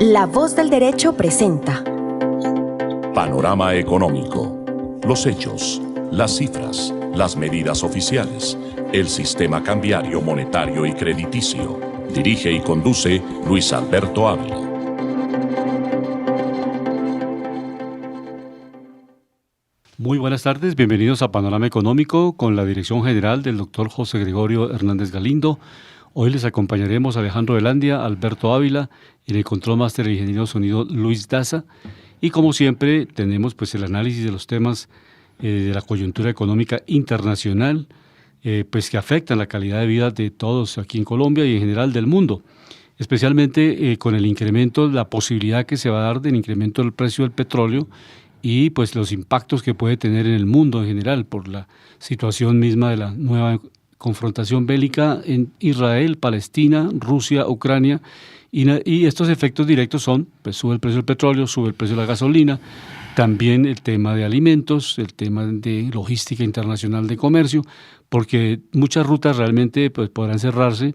La Voz del Derecho presenta Panorama Económico. Los hechos, las cifras, las medidas oficiales, el sistema cambiario, monetario y crediticio. Dirige y conduce Luis Alberto Ávila. Muy buenas tardes, bienvenidos a Panorama Económico con la dirección general del doctor José Gregorio Hernández Galindo. Hoy les acompañaremos Alejandro Velandia, Alberto Ávila, en el control máster de ingeniero de sonido Luis Daza. Y como siempre tenemos pues el análisis de los temas de la coyuntura económica internacional, pues que afectan la calidad de vida de todos aquí en Colombia y en general del mundo. Especialmente con el incremento, la posibilidad que se va a dar del incremento del precio del petróleo y pues los impactos que puede tener en el mundo en general por la situación misma de la nueva confrontación bélica en Israel, Palestina, Rusia, Ucrania, y estos efectos directos son, pues sube el precio del petróleo, sube el precio de la gasolina, también el tema de alimentos, el tema de logística internacional de comercio, porque muchas rutas realmente pues podrán cerrarse,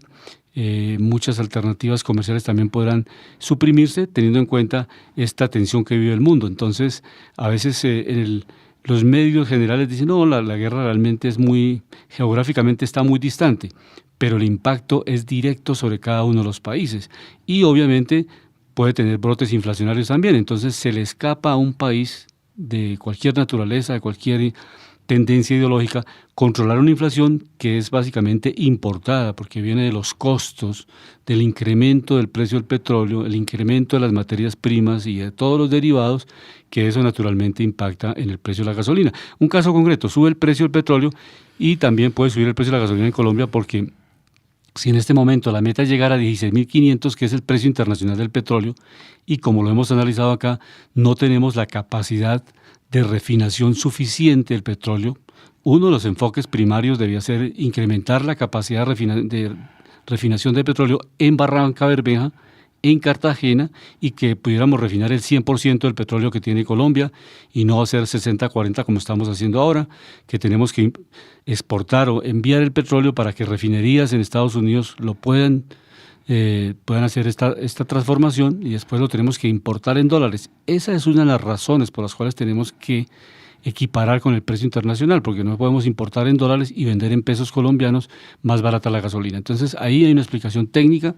muchas alternativas comerciales también podrán suprimirse teniendo en cuenta esta tensión que vive el mundo. Entonces, a veces los medios generales dicen, no, la guerra realmente es geográficamente está muy distante, pero el impacto es directo sobre cada uno de los países y obviamente puede tener brotes inflacionarios también. Entonces se le escapa a un país de cualquier naturaleza, de cualquier tendencia ideológica, controlar una inflación que es básicamente importada, porque viene de los costos, del incremento del precio del petróleo, el incremento de las materias primas y de todos los derivados, que eso naturalmente impacta en el precio de la gasolina. Un caso concreto, sube el precio del petróleo y también puede subir el precio de la gasolina en Colombia, porque si en este momento la meta es llegar a 16.500, que es el precio internacional del petróleo, y como lo hemos analizado acá, no tenemos la capacidad de refinación suficiente del petróleo, uno de los enfoques primarios debía ser incrementar la capacidad de refinación de petróleo en Barranca Bermeja, en Cartagena, y que pudiéramos refinar el 100% del petróleo que tiene Colombia y no hacer 60-40 como estamos haciendo ahora, que tenemos que exportar o enviar el petróleo para que refinerías en Estados Unidos lo puedan hacer esta transformación y después lo tenemos que importar en dólares. Esa es una de las razones por las cuales tenemos que equiparar con el precio internacional, porque no podemos importar en dólares y vender en pesos colombianos más barata la gasolina. Entonces ahí hay una explicación técnica.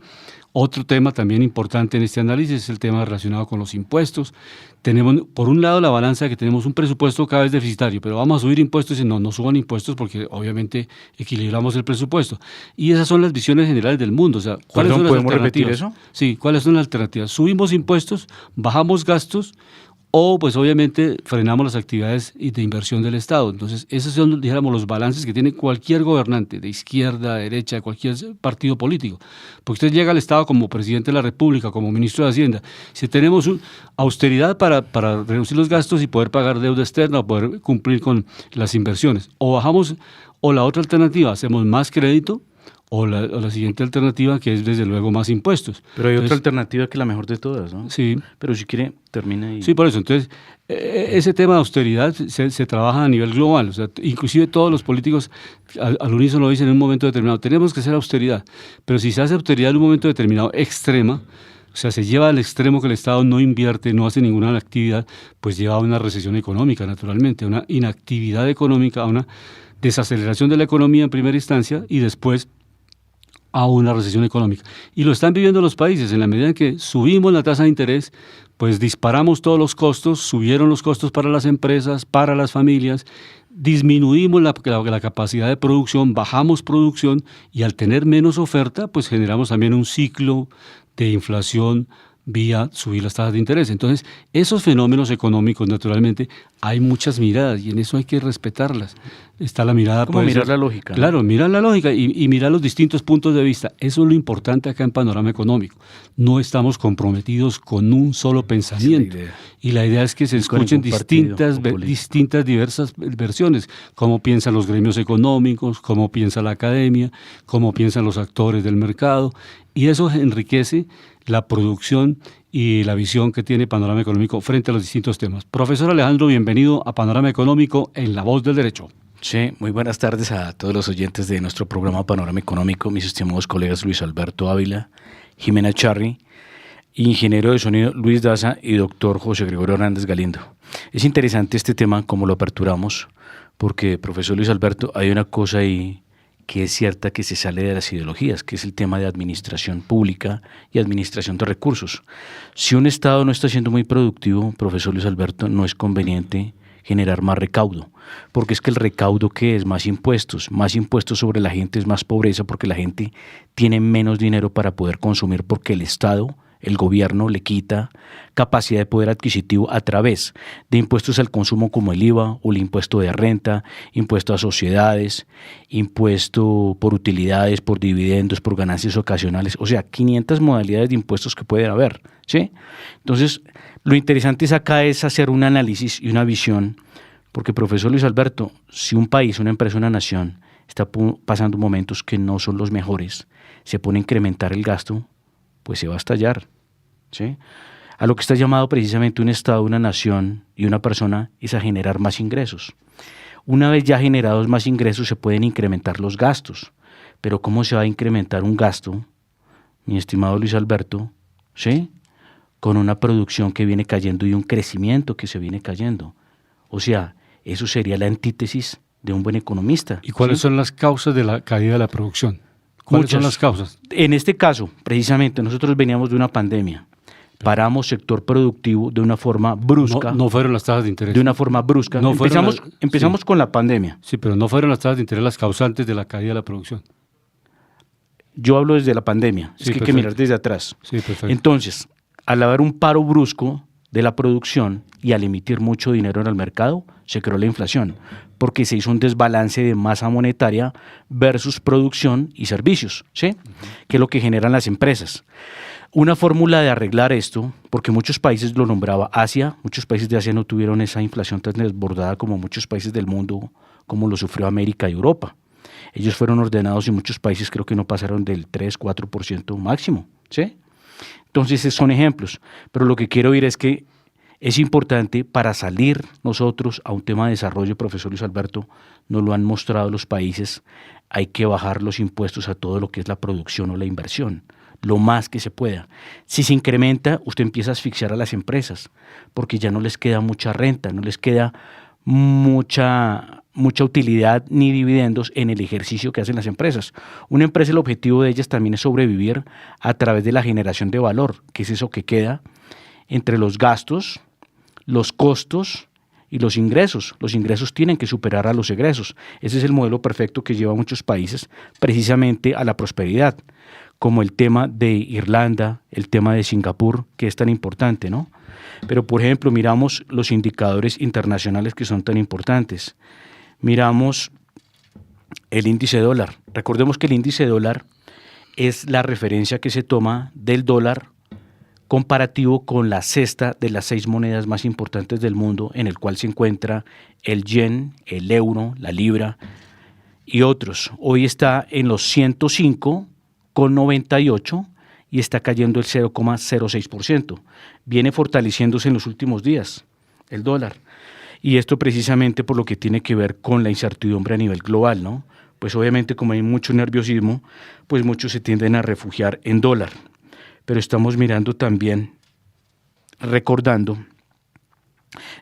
Otro tema también importante en este análisis es el tema relacionado con los impuestos. Tenemos, por un lado, la balanza de que tenemos un presupuesto cada vez deficitario, pero vamos a subir impuestos y no suban impuestos porque obviamente equilibramos el presupuesto. Y esas son las visiones generales del mundo. O sea, ¿cuáles son las ¿podemos alternativas? repetir eso? Sí, ¿cuáles son las alternativas? Subimos impuestos, bajamos gastos, o pues obviamente frenamos las actividades de inversión del Estado. Entonces esos son, dijéramos, los balances que tiene cualquier gobernante, de izquierda, de derecha, cualquier partido político. Porque usted llega al Estado como presidente de la República, como ministro de Hacienda, si tenemos austeridad para reducir los gastos y poder pagar deuda externa o poder cumplir con las inversiones, o bajamos, o la otra alternativa, hacemos más crédito, o la siguiente alternativa, que es desde luego más impuestos. Pero hay otra alternativa que es la mejor de todas, ¿no? Sí. Pero si quiere, termina y... Sí, por eso. Entonces, ese tema de austeridad se trabaja a nivel global. O sea, inclusive todos los políticos al unísono lo dicen en un momento determinado. Tenemos que hacer austeridad. Pero si se hace austeridad en un momento determinado extrema, o sea, se lleva al extremo que el Estado no invierte, no hace ninguna actividad, pues lleva a una recesión económica, naturalmente, a una inactividad económica, a una desaceleración de la economía en primera instancia y después a una recesión económica. Y lo están viviendo los países. En la medida en que subimos la tasa de interés, pues disparamos todos los costos, subieron los costos para las empresas, para las familias, disminuimos la capacidad de producción, bajamos producción y al tener menos oferta, pues generamos también un ciclo de inflación vía subir las tasas de interés. Entonces, esos fenómenos económicos, naturalmente, hay muchas miradas y en eso hay que respetarlas. Está la mirada... Como mirar la lógica, ¿no? Claro, mirar la lógica y mirar los distintos puntos de vista. Eso es lo importante acá en Panorama Económico. No estamos comprometidos con un solo pensamiento. Y la idea es que se escuchen diversas versiones. Cómo piensan los gremios económicos, cómo piensa la academia, cómo piensan los actores del mercado. Y eso enriquece la producción y la visión que tiene Panorama Económico frente a los distintos temas. Profesor Alejandro, bienvenido a Panorama Económico en La Voz del Derecho. Sí, muy buenas tardes a todos los oyentes de nuestro programa Panorama Económico, mis estimados colegas Luis Alberto Ávila, Jimena Charri ingeniero de sonido Luis Daza y doctor José Gregorio Hernández Galindo. Es interesante este tema, como lo aperturamos, porque, profesor Luis Alberto, hay una cosa ahí que es cierta que se sale de las ideologías, que es el tema de administración pública y administración de recursos. Si un Estado no está siendo muy productivo, profesor Luis Alberto, no es conveniente generar más recaudo, porque es que el recaudo, ¿qué es? Más impuestos sobre la gente es más pobreza, porque la gente tiene menos dinero para poder consumir, porque el Estado, el gobierno, le quita capacidad de poder adquisitivo a través de impuestos al consumo como el IVA o el impuesto de renta, impuesto a sociedades, impuesto por utilidades, por dividendos, por ganancias ocasionales, o sea, 500 modalidades de impuestos que pueden haber, ¿sí? Entonces, lo interesante es acá es hacer un análisis y una visión, porque, profesor Luis Alberto, si un país, una empresa, una nación está pasando momentos que no son los mejores, se pone a incrementar el gasto, pues se va a estallar, ¿sí? A lo que está llamado precisamente un Estado, una nación y una persona es a generar más ingresos. Una vez ya generados más ingresos se pueden incrementar los gastos, pero ¿cómo se va a incrementar un gasto, mi estimado Luis Alberto, ¿sí? Con una producción que viene cayendo y un crecimiento que se viene cayendo? O sea, eso sería la antítesis de un buen economista. ¿Y cuáles ¿sí? son las causas de la caída de la producción? ¿Cuáles son las causas? En este caso, precisamente, nosotros veníamos de una pandemia. Paramos sector productivo de una forma brusca. No fueron las tasas de interés. De una forma brusca. No Empezamos sí. con la pandemia. Sí, pero no fueron las tasas de interés las causantes de la caída de la producción. Yo hablo desde la pandemia. Sí, es que hay que mirar desde atrás. Sí, perfecto. Entonces, al haber un paro brusco de la producción y al emitir mucho dinero en el mercado, se creó la inflación, porque se hizo un desbalance de masa monetaria versus producción y servicios, ¿sí? Que es lo que generan las empresas. Una fórmula de arreglar esto, porque muchos países lo nombraba Asia, muchos países de Asia no tuvieron esa inflación tan desbordada como muchos países del mundo, como lo sufrió América y Europa. Ellos fueron ordenados y muchos países creo que no pasaron del 3-4% máximo, ¿sí? Entonces, esos son ejemplos, pero lo que quiero oír es que es importante para salir nosotros a un tema de desarrollo, profesor Luis Alberto, nos lo han mostrado los países, hay que bajar los impuestos a todo lo que es la producción o la inversión, lo más que se pueda. Si se incrementa, usted empieza a asfixiar a las empresas, porque ya no les queda mucha renta, no les queda mucha utilidad ni dividendos en el ejercicio que hacen las empresas. Una empresa, el objetivo de ellas también es sobrevivir a través de la generación de valor, que es eso que queda entre los gastos, los costos y los ingresos. Los ingresos tienen que superar a los egresos. Ese es el modelo perfecto que lleva a muchos países precisamente a la prosperidad, como el tema de Irlanda, el tema de Singapur, que es tan importante, ¿no? Pero, por ejemplo, miramos los indicadores internacionales que son tan importantes. Miramos el índice dólar. Recordemos que el índice dólar es la referencia que se toma del dólar comparativo con la cesta de las 6 monedas más importantes del mundo, en el cual se encuentra el yen, el euro, la libra y otros. Hoy está en los 105,98 y está cayendo el 0,06%. Viene fortaleciéndose en los últimos días el dólar. Y esto precisamente por lo que tiene que ver con la incertidumbre a nivel global, ¿no? Pues obviamente como hay mucho nerviosismo, pues muchos se tienden a refugiar en dólar. Pero estamos mirando también, recordando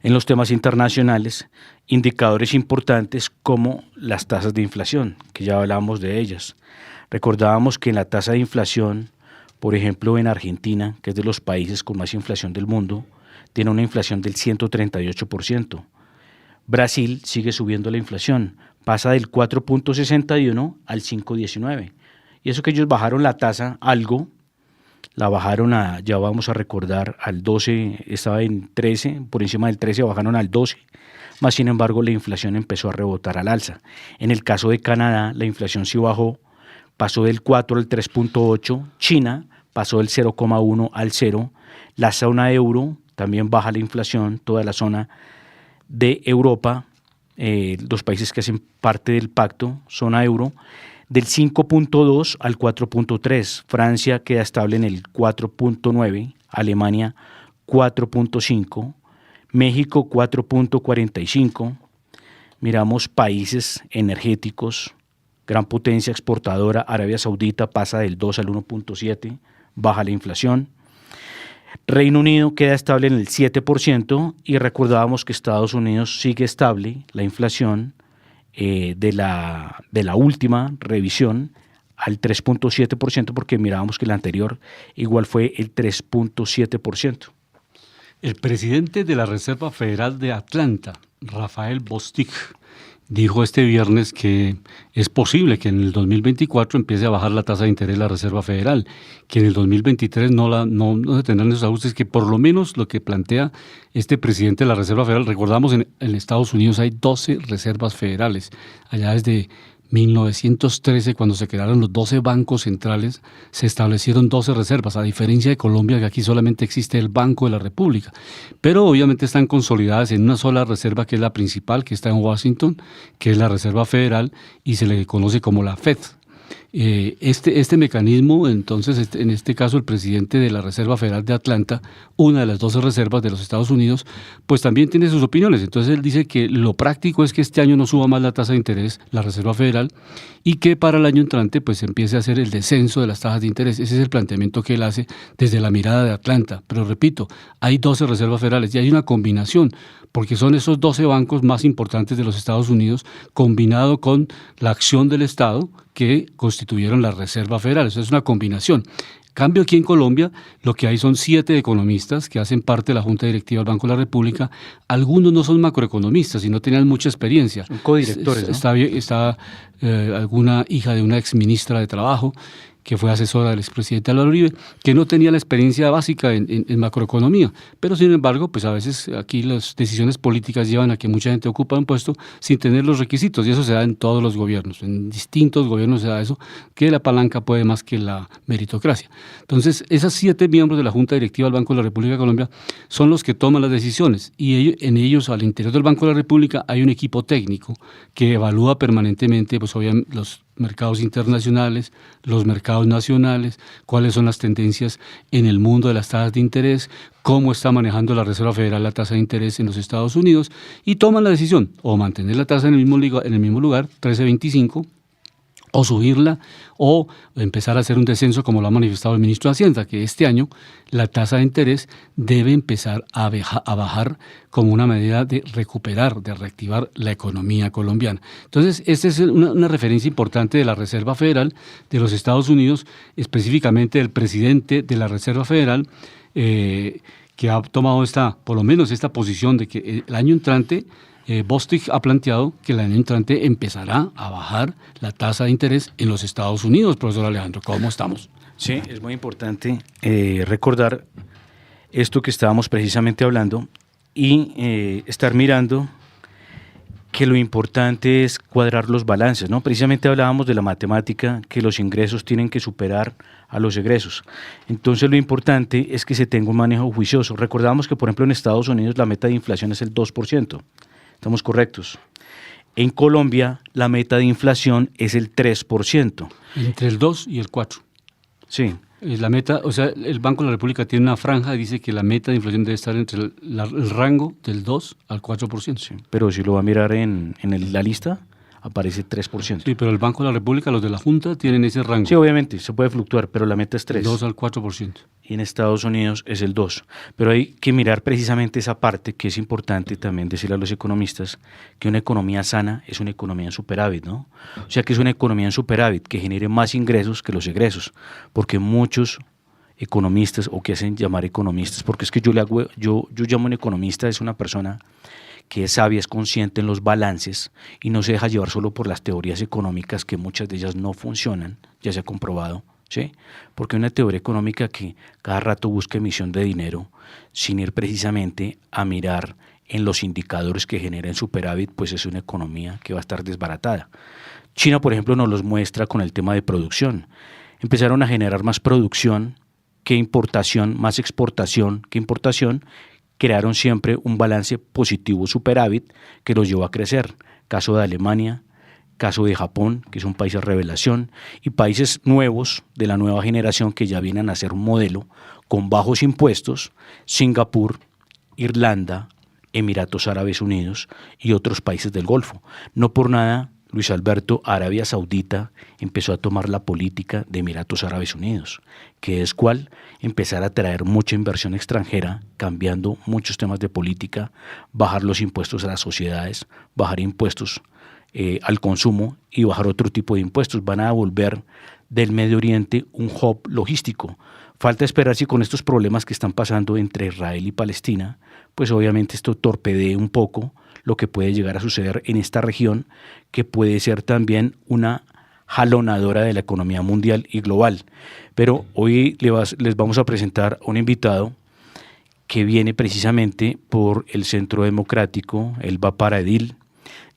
en los temas internacionales, indicadores importantes como las tasas de inflación, que ya hablábamos de ellas. Recordábamos que en la tasa de inflación, por ejemplo en Argentina, que es de los países con más inflación del mundo, tiene una inflación del 138%. Brasil sigue subiendo la inflación, pasa del 4.61 al 5.19. Y eso que ellos bajaron la tasa algo, la bajaron ya vamos a recordar, al 12, estaba en 13, por encima del 13 bajaron al 12, más sin embargo la inflación empezó a rebotar al alza. En el caso de Canadá, la inflación sí bajó, pasó del 4 al 3.8, China pasó del 0,1 al 0, la zona euro también baja la inflación, toda la zona de Europa, los países que hacen parte del pacto, zona euro, del 5.2 al 4.3, Francia queda estable en el 4.9, Alemania 4.5, México 4.45, miramos países energéticos, gran potencia exportadora, Arabia Saudita pasa del 2 al 1.7, baja la inflación. Reino Unido queda estable en el 7% y recordábamos que Estados Unidos sigue estable, la inflación de la última revisión al 3.7% porque mirábamos que la anterior igual fue el 3.7%. El presidente de la Reserva Federal de Atlanta, Rafael Bostic, dijo este viernes que es posible que en el 2024 empiece a bajar la tasa de interés de la Reserva Federal, que en el 2023 no se tendrán esos ajustes, que por lo menos lo que plantea este presidente de la Reserva Federal, recordamos en Estados Unidos hay 12 reservas federales, allá desde 1913, cuando se crearon los 12 bancos centrales, se establecieron 12 reservas, a diferencia de Colombia, que aquí solamente existe el Banco de la República. Pero obviamente están consolidadas en una sola reserva, que es la principal, que está en Washington, que es la Reserva Federal, y se le conoce como la Fed. Este mecanismo, entonces, en este caso el presidente de la Reserva Federal de Atlanta, una de las 12 reservas de los Estados Unidos, pues también tiene sus opiniones. Entonces él dice que lo práctico es que este año no suba más la tasa de interés, la Reserva Federal, y que para el año entrante pues empiece a hacer el descenso de las tasas de interés. Ese es el planteamiento que él hace desde la mirada de Atlanta. Pero repito, hay 12 reservas federales y hay una combinación, porque son esos 12 bancos más importantes de los Estados Unidos, combinado con la acción del Estado que constituyeron la Reserva Federal. Eso es una combinación. Cambio aquí en Colombia, lo que hay son 7 economistas que hacen parte de la Junta Directiva del Banco de la República. Algunos no son macroeconomistas y no tenían mucha experiencia. Son codirectores, ¿no? Está alguna hija de una exministra de Trabajo, que fue asesora del expresidente Álvaro Uribe, que no tenía la experiencia básica en macroeconomía. Pero sin embargo, pues a veces aquí las decisiones políticas llevan a que mucha gente ocupa un puesto sin tener los requisitos, y eso se da en todos los gobiernos. En distintos gobiernos se da eso, que la palanca puede más que la meritocracia. Entonces, esas 7 miembros de la Junta Directiva del Banco de la República de Colombia son los que toman las decisiones, y en ellos, al interior del Banco de la República, hay un equipo técnico que evalúa permanentemente, pues obviamente, los mercados internacionales, los mercados nacionales, cuáles son las tendencias en el mundo de las tasas de interés, cómo está manejando la Reserva Federal la tasa de interés en los Estados Unidos, y toman la decisión o mantener la tasa en el mismo lugar, 13.25, o subirla, o empezar a hacer un descenso, como lo ha manifestado el ministro de Hacienda, que este año la tasa de interés debe empezar a bajar como una medida de recuperar, de reactivar la economía colombiana. Entonces, esta es una referencia importante de la Reserva Federal de los Estados Unidos, específicamente del presidente de la Reserva Federal, que ha tomado por lo menos esta posición de que el año entrante, Bostic ha planteado que el año entrante empezará a bajar la tasa de interés en los Estados Unidos. Profesor Alejandro, ¿cómo estamos? Sí, es muy importante recordar esto que estábamos precisamente hablando y estar mirando que lo importante es cuadrar los balances, ¿no? Precisamente hablábamos de la matemática, que los ingresos tienen que superar a los egresos. Entonces lo importante es que se tenga un manejo juicioso. Recordamos que, por ejemplo, en Estados Unidos la meta de inflación es el 2%. ¿Estamos correctos? En Colombia la meta de inflación es el 3%. Entre el 2 y el 4. Sí. La meta, o sea, el Banco de la República tiene una franja y dice que la meta de inflación debe estar entre el rango del 2 al 4%. Sí, pero si lo va a mirar en la lista, aparece 3%. Sí, pero el Banco de la República, los de la Junta, tienen ese rango. Sí, obviamente, se puede fluctuar, pero la meta es 3. 2 al 4%. Y en Estados Unidos es el 2. Pero hay que mirar precisamente esa parte, que es importante también decirle a los economistas que una economía sana es una economía en superávit, ¿no? O sea, que es una economía en superávit que genere más ingresos que los egresos, porque muchos economistas, o que hacen llamar economistas, porque es que yo llamo un economista, es una persona que es sabia, es consciente en los balances y no se deja llevar solo por las teorías económicas, que muchas de ellas no funcionan, ya se ha comprobado, ¿sí? Porque una teoría económica que cada rato busca emisión de dinero sin ir precisamente a mirar en los indicadores que generan superávit, pues es una economía que va a estar desbaratada. China, por ejemplo, nos los muestra con el tema de producción. Empezaron a generar más producción que importación, más exportación que importación. Crearon siempre un balance positivo superávit que los llevó a crecer. Caso de Alemania, caso de Japón, que son países revelación, y países nuevos de la nueva generación que ya vienen a ser un modelo con bajos impuestos: Singapur, Irlanda, Emiratos Árabes Unidos y otros países del Golfo. No por nada Luis Alberto, Arabia Saudita empezó a tomar la política de Emiratos Árabes Unidos, que es cual empezar a traer mucha inversión extranjera, cambiando muchos temas de política, bajar los impuestos a las sociedades, bajar impuestos al consumo y bajar otro tipo de impuestos. Van a volver del Medio Oriente un hub logístico. Falta esperar si con estos problemas que están pasando entre Israel y Palestina, pues obviamente esto torpedee un poco lo que puede llegar a suceder en esta región, que puede ser también una jalonadora de la economía mundial y global. Pero hoy les vamos a presentar a un invitado que viene precisamente por el Centro Democrático, él va para edil,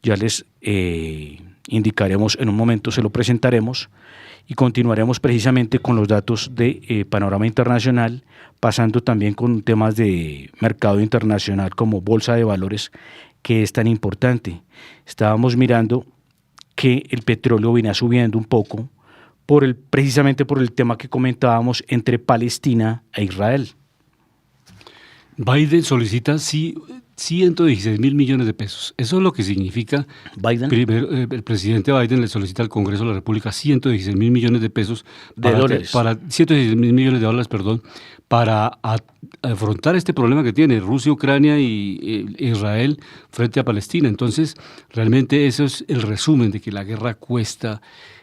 ya les indicaremos en un momento, se lo presentaremos y continuaremos precisamente con los datos de panorama internacional, pasando también con temas de mercado internacional como bolsa de valores, que es tan importante. Estábamos mirando que el petróleo venía subiendo un poco precisamente por el tema que comentábamos entre Palestina e Israel. Biden solicita 116.000 millones de pesos. Eso es lo que significa. Biden. Primero, el presidente Biden le solicita al Congreso de la República 116.000 millones de pesos. Para 116.000 millones de dólares, perdón, para afrontar este problema que tiene Rusia, Ucrania y Israel frente a Palestina. Entonces, realmente eso es el resumen de que la guerra cuesta.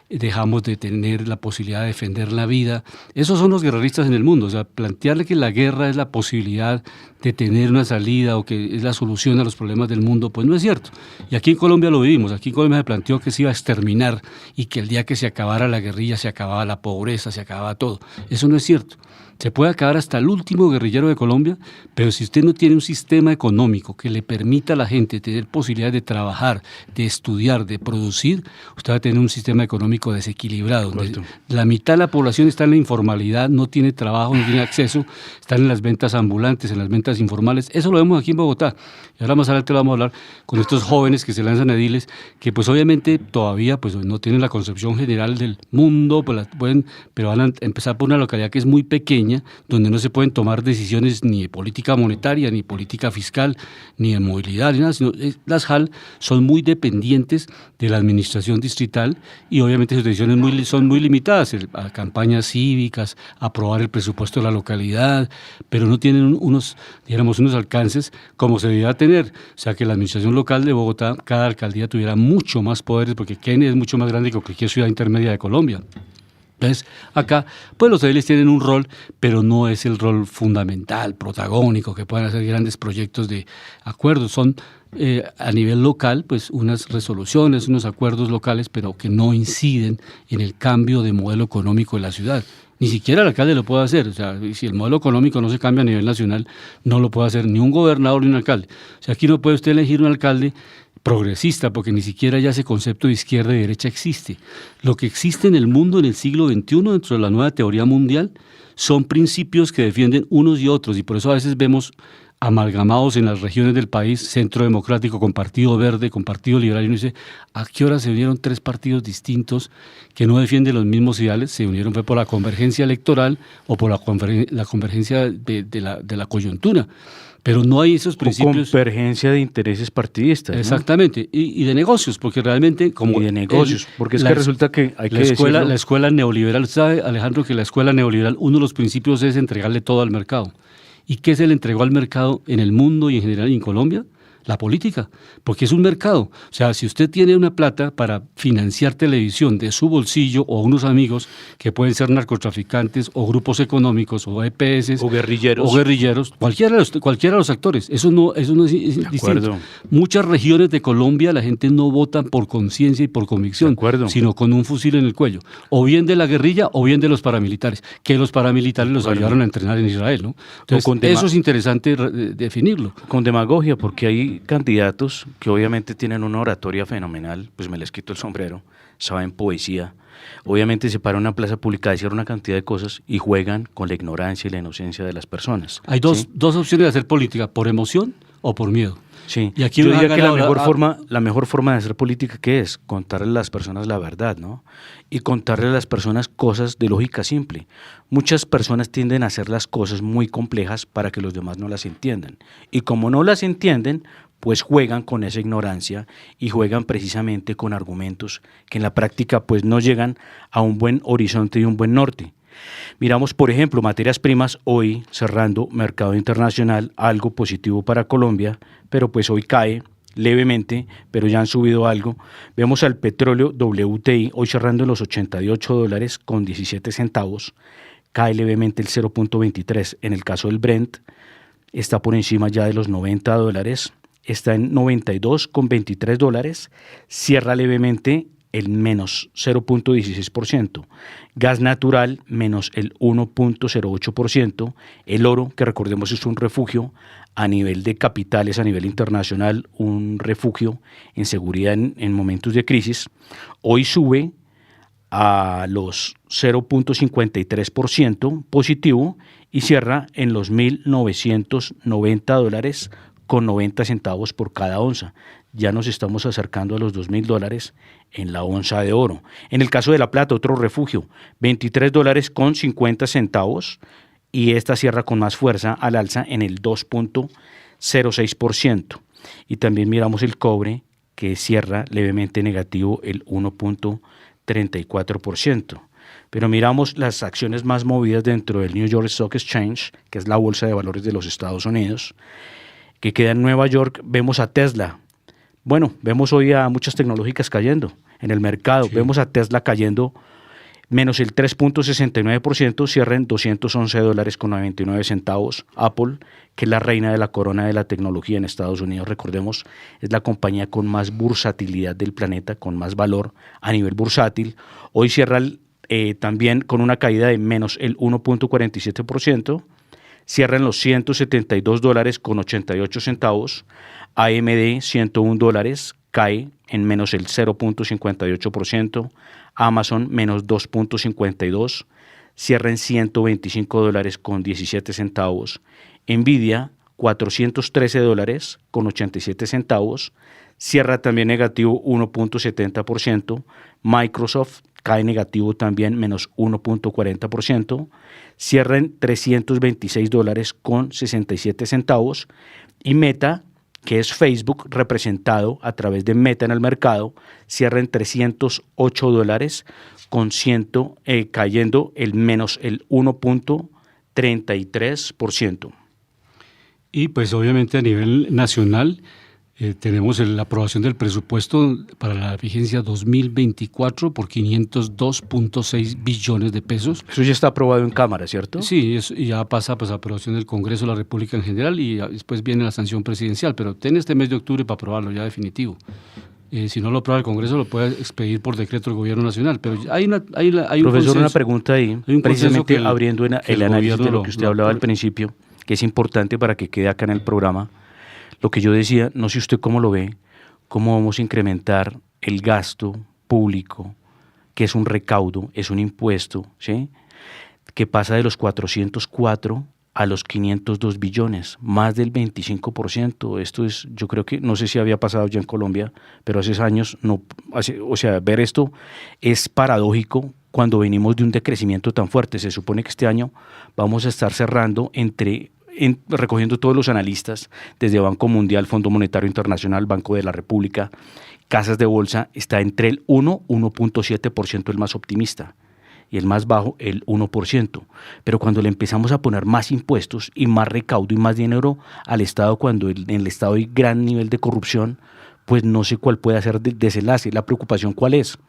Dejamos de tener la posibilidad de defender la vida. Esos son los guerreristas en el mundo. O sea, plantearle que la guerra es la posibilidad de tener una salida o que es la solución a los problemas del mundo, pues no es cierto. Y aquí en Colombia lo vivimos. Aquí en Colombia se planteó que se iba a exterminar y que el día que se acabara la guerrilla se acababa la pobreza, se acababa todo. Eso no es cierto. Se puede acabar hasta el último guerrillero de Colombia, pero si usted no tiene un sistema económico que le permita a la gente tener posibilidad de trabajar, de estudiar, de producir, usted va a tener un sistema económico desequilibrado. La mitad de la población está en la informalidad, no tiene trabajo, no tiene acceso, están en las ventas ambulantes, en las ventas informales. Eso lo vemos aquí en Bogotá. Y ahora más adelante lo vamos a hablar con estos jóvenes que se lanzan a ediles, que pues obviamente todavía pues no tienen la concepción general del mundo, pero van a empezar por una localidad que es muy pequeña, donde no se pueden tomar decisiones ni de política monetaria, ni política fiscal, ni de movilidad, ni nada, sino las JAL son muy dependientes de la administración distrital y obviamente sus decisiones son muy limitadas, a campañas cívicas, aprobar el presupuesto de la localidad, pero no tienen unos alcances como se debería tener. O sea, que la administración local de Bogotá, cada alcaldía tuviera mucho más poderes, porque Kennedy es mucho más grande que cualquier ciudad intermedia de Colombia. Entonces, acá, pues los ediles tienen un rol, pero no es el rol fundamental, protagónico, que puedan hacer grandes proyectos de acuerdos. Son a nivel local, pues unas resoluciones, unos acuerdos locales, pero que no inciden en el cambio de modelo económico de la ciudad. Ni siquiera el alcalde lo puede hacer. O sea, si el modelo económico no se cambia a nivel nacional, no lo puede hacer ni un gobernador ni un alcalde. O sea, aquí no puede usted elegir un alcalde progresista, porque ni siquiera ya ese concepto de izquierda y derecha existe. Lo que existe en el mundo en el siglo XXI, dentro de la nueva teoría mundial, son principios que defienden unos y otros, y por eso a veces vemos amalgamados en las regiones del país, Centro Democrático con Partido Verde, con Partido Liberal, y uno dice, ¿a qué hora se unieron tres partidos distintos que no defienden los mismos ideales? Se unieron fue por la convergencia electoral o por la convergencia de la coyuntura. Pero no hay esos principios. Convergencia de intereses partidistas. Exactamente, ¿no? Y de negocios, porque realmente como... Y de negocios, porque es que resulta que hay que decirlo. La escuela neoliberal, ¿sabe, Alejandro, que la escuela neoliberal, uno de los principios es entregarle todo al mercado? ¿Y qué se le entregó al mercado en el mundo y en general y en Colombia? La política, porque es un mercado. O sea, si usted tiene una plata para financiar televisión de su bolsillo o unos amigos que pueden ser narcotraficantes o grupos económicos o EPS o guerrilleros, cualquiera de los actores, eso no es distinto. Muchas regiones de Colombia la gente no vota por conciencia y por convicción, sino con un fusil en el cuello, o bien de la guerrilla o bien de los paramilitares, que los paramilitares los ayudaron a entrenar en Israel, ¿no? Entonces, eso es interesante definirlo. Con demagogia, porque hay candidatos que obviamente tienen una oratoria fenomenal, pues me les quito el sombrero, saben poesía, obviamente se para una plaza pública a decir una cantidad de cosas y juegan con la ignorancia y la inocencia de las personas. Hay dos opciones de hacer política, por emoción o por miedo. Sí, y aquí yo diría que la mejor forma de hacer política, ¿qué es? Contarle a las personas la verdad, ¿no? Y contarle a las personas cosas de lógica simple. Muchas personas tienden a hacer las cosas muy complejas para que los demás no las entiendan. Y como no las entienden, pues juegan con esa ignorancia y juegan precisamente con argumentos que en la práctica pues no llegan a un buen horizonte y un buen norte. Miramos, por ejemplo, materias primas hoy cerrando mercado internacional, algo positivo para Colombia, pero pues hoy cae levemente, pero ya han subido algo. Vemos al petróleo WTI hoy cerrando en los $88 con 17 centavos, cae levemente el 0.23. En el caso del Brent está por encima ya de los $90, está en 92 con 23 dólares, cierra levemente el menos 0.16%, gas natural menos el 1.08%, el oro, que recordemos es un refugio a nivel de capitales, a nivel internacional, un refugio en seguridad en momentos de crisis, hoy sube a los 0.53% positivo y cierra en los $1.990 con 90 centavos por cada onza. Ya nos estamos acercando a los $2.000 en la onza de oro. En el caso de la plata, otro refugio, $23 con 50 centavos y esta cierra con más fuerza al alza en el 2.06%. Y también miramos el cobre, que cierra levemente negativo el 1.34%. Pero miramos las acciones más movidas dentro del New York Stock Exchange, que es la bolsa de valores de los Estados Unidos, que queda en Nueva York. Vemos a Tesla. Bueno, vemos hoy a muchas tecnológicas cayendo en el mercado. Sí. Vemos a Tesla cayendo menos el 3.69%, cierra en $211 con 99 centavos. Apple, que es la reina de la corona de la tecnología en Estados Unidos, recordemos, es la compañía con más bursatilidad del planeta, con más valor a nivel bursátil. Hoy cierra también con una caída de menos el 1.47%, cierra en los $172 con 88 centavos. AMD, $101, cae en menos el 0.58%. Amazon, menos 2.52, cierra en $125 con 17 centavos. Nvidia, $413 con 87 centavos, cierra también negativo 1.70%. Microsoft cae negativo también menos 1.40%, cierra en $326 con 67 centavos. Y Meta, que es Facebook representado a través de Meta en el mercado, cierra en $308 con cayendo el menos el 1.33%. Y pues obviamente a nivel nacional tenemos la aprobación del presupuesto para la vigencia 2024 por 502.6 billones de pesos. Eso ya está aprobado en Cámara, ¿cierto? Sí, ya pasa pues a aprobación del Congreso de la República en general y después viene la sanción presidencial, pero tiene este mes de octubre para aprobarlo ya definitivo. Si no lo aprueba el Congreso, lo puede expedir por decreto del Gobierno Nacional. Pero hay un Profesor, consenso, una pregunta ahí, precisamente abriendo el análisis de lo que usted hablaba al principio, que es importante para que quede acá en el programa. Lo que yo decía, no sé usted cómo lo ve, cómo vamos a incrementar el gasto público, que es un recaudo, es un impuesto, ¿sí?, que pasa de los 404 a los 502 billones, más del 25%. Esto es, yo creo que, no sé si había pasado ya en Colombia, pero hace años, ver esto es paradójico cuando venimos de un decrecimiento tan fuerte. Se supone que este año vamos a estar cerrando recogiendo todos los analistas, desde Banco Mundial, Fondo Monetario Internacional, Banco de la República, casas de bolsa, está entre el 1.7% el más optimista, y el más bajo el 1%. Pero cuando le empezamos a poner más impuestos y más recaudo y más dinero al Estado, cuando en el Estado hay gran nivel de corrupción, pues no sé cuál puede ser el desenlace. La preocupación, ¿cuál es?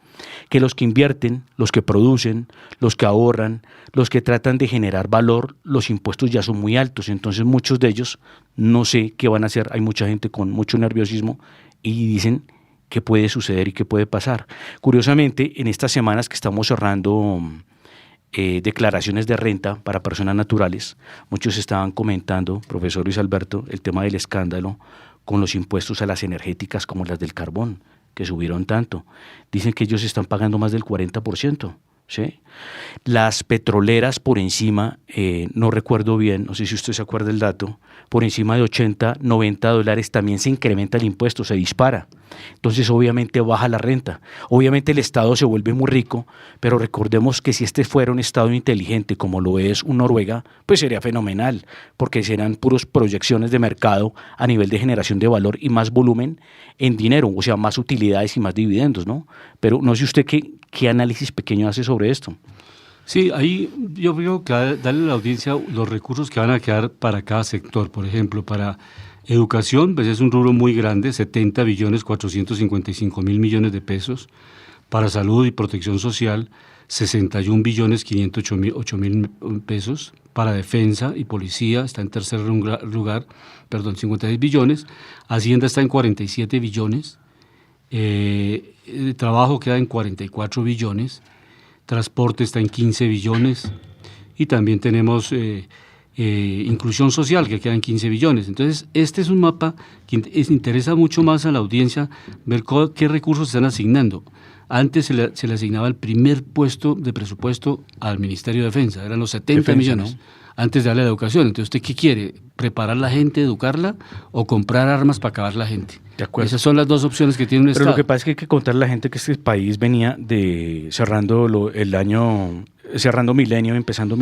Que los que invierten, los que producen, los que ahorran, los que tratan de generar valor, los impuestos ya son muy altos. Entonces muchos de ellos no sé qué van a hacer. Hay mucha gente con mucho nerviosismo y dicen qué puede suceder y qué puede pasar. Curiosamente, en estas semanas que estamos cerrando declaraciones de renta para personas naturales, muchos estaban comentando, profesor Luis Alberto, el tema del escándalo con los impuestos a las energéticas como las del carbón, que subieron tanto. Dicen que ellos están pagando más del 40%. ¿sí? Las petroleras por encima, no recuerdo bien, no sé si usted se acuerda del dato, por encima de 80, 90 dólares también se incrementa el impuesto, se dispara. Entonces obviamente baja la renta. Obviamente el Estado se vuelve muy rico, pero recordemos que si este fuera un Estado inteligente como lo es un Noruega, pues sería fenomenal, porque serán puras proyecciones de mercado a nivel de generación de valor y más volumen en dinero, o sea, más utilidades y más dividendos, ¿no? Pero no sé usted qué análisis pequeño hace sobre esto. Sí, ahí yo creo que darle a la audiencia los recursos que van a quedar para cada sector. Por ejemplo, para educación, pues es un rubro muy grande, 70 billones 455 mil millones de pesos. Para salud y protección social, 61 billones 508 mil pesos. Para defensa y policía está en tercer lugar, 56 billones. Hacienda está en 47 billones. Trabajo queda en 44 billones. Transporte está en 15 billones y también tenemos inclusión social que queda en 15 billones. Entonces, este es un mapa que interesa mucho más a la audiencia ver qué recursos se están asignando. Antes se le asignaba el primer puesto de presupuesto al Ministerio de Defensa, eran los 70 millones, ¿no? Antes de darle a la educación. Entonces, ¿usted qué quiere? ¿Preparar la gente, educarla o comprar armas para acabar la gente? De acuerdo. Esas son las dos opciones que tiene un Estado. Pero lo que pasa es que hay que contarle a la gente que este país venía cerrando milenio, empezando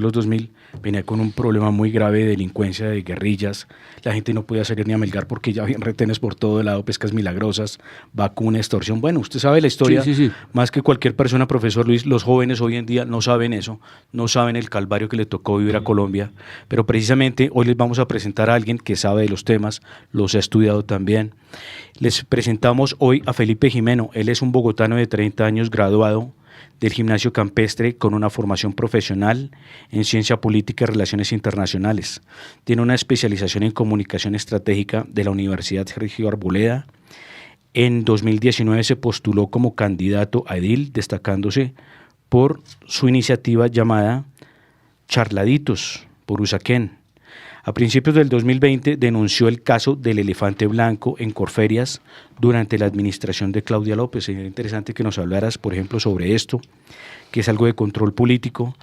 los 2000, venía con un problema muy grave de delincuencia, de guerrillas. La gente no podía salir ni a Melgar porque ya habían retenes por todo lado, pescas milagrosas, vacuna, extorsión. Bueno, usted sabe la historia, sí. Más que cualquier persona, profesor Luis. Los jóvenes hoy en día no saben eso, no saben el calvario que le tocó vivir a Colombia. Pero precisamente hoy les vamos a presentar a alguien que sabe de los temas, los ha estudiado también. Les presentamos hoy a Felipe Jimeno. Él es un bogotano de 30 años, graduado del Gimnasio Campestre con una formación profesional en Ciencia Política y Relaciones Internacionales. Tiene una especialización en Comunicación Estratégica de la Universidad Sergio Arboleda. En 2019 se postuló como candidato a edil, destacándose por su iniciativa llamada Charladitos por Usaquén. A principios del 2020 denunció el caso del elefante blanco en Corferias durante la administración de Claudia López. Sería interesante que nos hablaras, por ejemplo, sobre esto, que es algo de control político.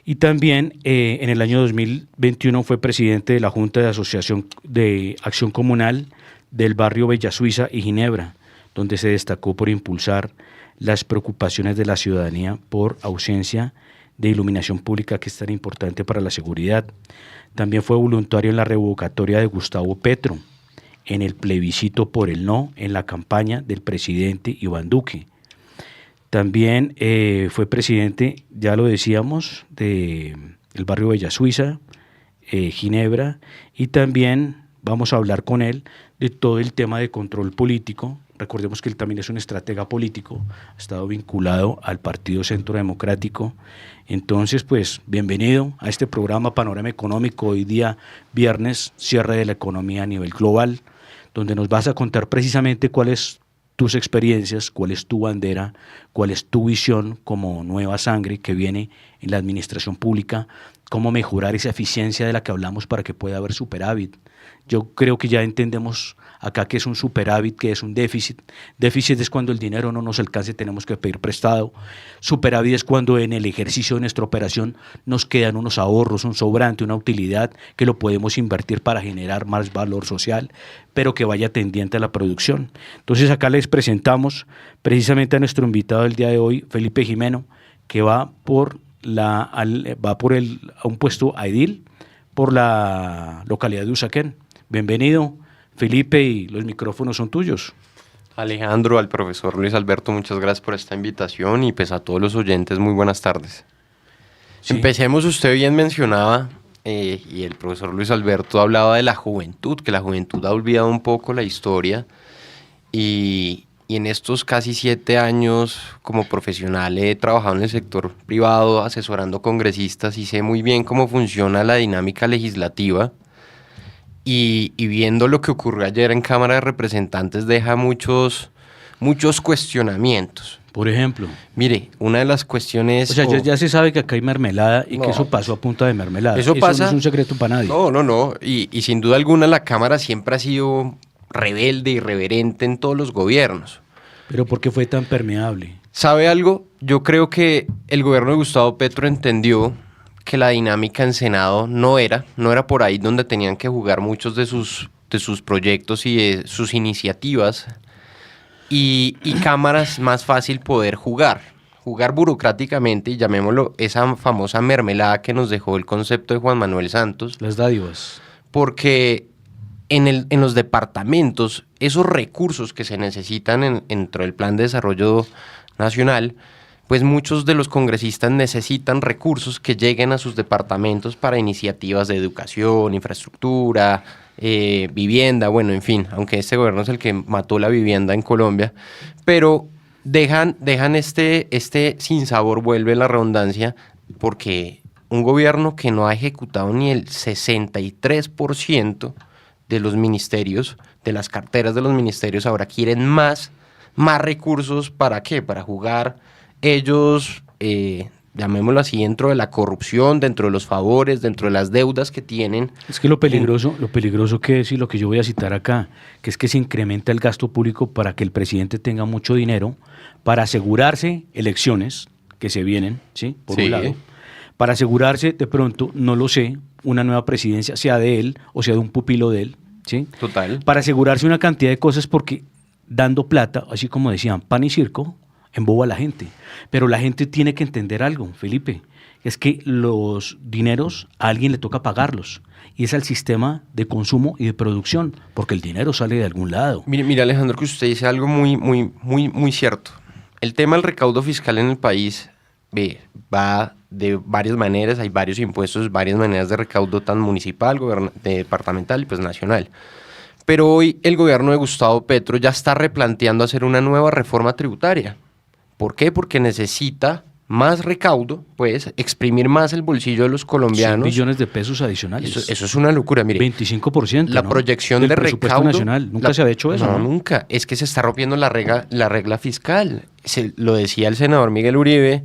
Y también en el año 2021 fue presidente de la Junta de Asociación de Acción Comunal del barrio Bella Suiza y Ginebra, donde se destacó por impulsar las preocupaciones de la ciudadanía por ausencia de iluminación pública, que es tan importante para la seguridad. También fue voluntario en la revocatoria de Gustavo Petro, en el plebiscito por el no en la campaña del presidente Iván Duque. También fue presidente, ya lo decíamos, del barrio Bella Suiza, Ginebra, y también vamos a hablar con él de todo el tema de control político. Recordemos que él también es un estratega político, ha estado vinculado al Partido Centro Democrático. Entonces, pues, bienvenido a este programa Panorama Económico, hoy día viernes, cierre de la economía a nivel global, donde nos vas a contar precisamente cuáles tus experiencias, cuál es tu bandera, cuál es tu visión como nueva sangre que viene en la administración pública, cómo mejorar esa eficiencia de la que hablamos para que pueda haber superávit. Yo creo que ya entendemos acá que es un superávit, que es un déficit. Déficit es cuando el dinero no nos alcance, tenemos que pedir prestado. Superávit es cuando en el ejercicio de nuestra operación nos quedan unos ahorros, un sobrante, una utilidad que lo podemos invertir para generar más valor social, pero que vaya tendiente a la producción. Entonces acá les presentamos precisamente a nuestro invitado del día de hoy, Felipe Jimeno, que va a un puesto a edil por la localidad de Usaquén. Bienvenido, Felipe, y los micrófonos son tuyos. Alejandro, al profesor Luis Alberto, muchas gracias por esta invitación y pues a todos los oyentes, muy buenas tardes. Sí. Empecemos, usted bien mencionaba, y el profesor Luis Alberto hablaba de la juventud, que la juventud ha olvidado un poco la historia y en estos casi 7 años como profesional he trabajado en el sector privado asesorando congresistas y sé muy bien cómo funciona la dinámica legislativa. Y viendo lo que ocurrió ayer en Cámara de Representantes deja muchos cuestionamientos. Por ejemplo. Mire, una de las cuestiones... O sea, ya se sabe que acá hay mermelada y que eso pasó a punta de mermelada. Eso no es un secreto para nadie. No. Y sin duda alguna la Cámara siempre ha sido rebelde, irreverente en todos los gobiernos. ¿Pero por qué fue tan permeable? ¿Sabe algo? Yo creo que el gobierno de Gustavo Petro entendió que la dinámica en Senado no era por ahí donde tenían que jugar muchos de sus proyectos y de sus iniciativas, y cámaras más fácil poder jugar burocráticamente, y llamémoslo esa famosa mermelada que nos dejó el concepto de Juan Manuel Santos. Las dádivas. Porque en los departamentos, esos recursos que se necesitan dentro del Plan de Desarrollo Nacional, pues muchos de los congresistas necesitan recursos que lleguen a sus departamentos para iniciativas de educación, infraestructura, vivienda, bueno, en fin, aunque este gobierno es el que mató la vivienda en Colombia, pero dejan este sinsabor, vuelve la redundancia, porque un gobierno que no ha ejecutado ni el 63% de los ministerios, de las carteras de los ministerios, ahora quieren más recursos. ¿Para qué? Para jugar ellos, llamémoslo así, dentro de la corrupción, dentro de los favores, dentro de las deudas que tienen. Es que lo peligroso que es, y lo que yo voy a citar acá, que es que se incrementa el gasto público para que el presidente tenga mucho dinero para asegurarse elecciones que se vienen, ¿sí? Por un lado, para asegurarse de pronto, no lo sé, una nueva presidencia, sea de él o sea de un pupilo de él, ¿sí? Total. Para asegurarse una cantidad de cosas, porque dando plata, así como decían, pan y circo, emboba a la gente. Pero la gente tiene que entender algo, Felipe, es que los dineros a alguien le toca pagarlos, y es al sistema de consumo y de producción, porque el dinero sale de algún lado. Mire, Alejandro, que usted dice algo muy cierto. El tema del recaudo fiscal en el país va de varias maneras, hay varios impuestos, varias maneras de recaudo, tan municipal, departamental y pues nacional. Pero hoy el gobierno de Gustavo Petro ya está replanteando hacer una nueva reforma tributaria. ¿Por qué? Porque necesita más recaudo, pues exprimir más el bolsillo de los colombianos. 100 billones de pesos adicionales. Eso es una locura, mire. 25%, la proyección de recaudo nacional. Nunca se había hecho eso. No, nunca. Es que se está rompiendo la regla fiscal. Lo decía el senador Miguel Uribe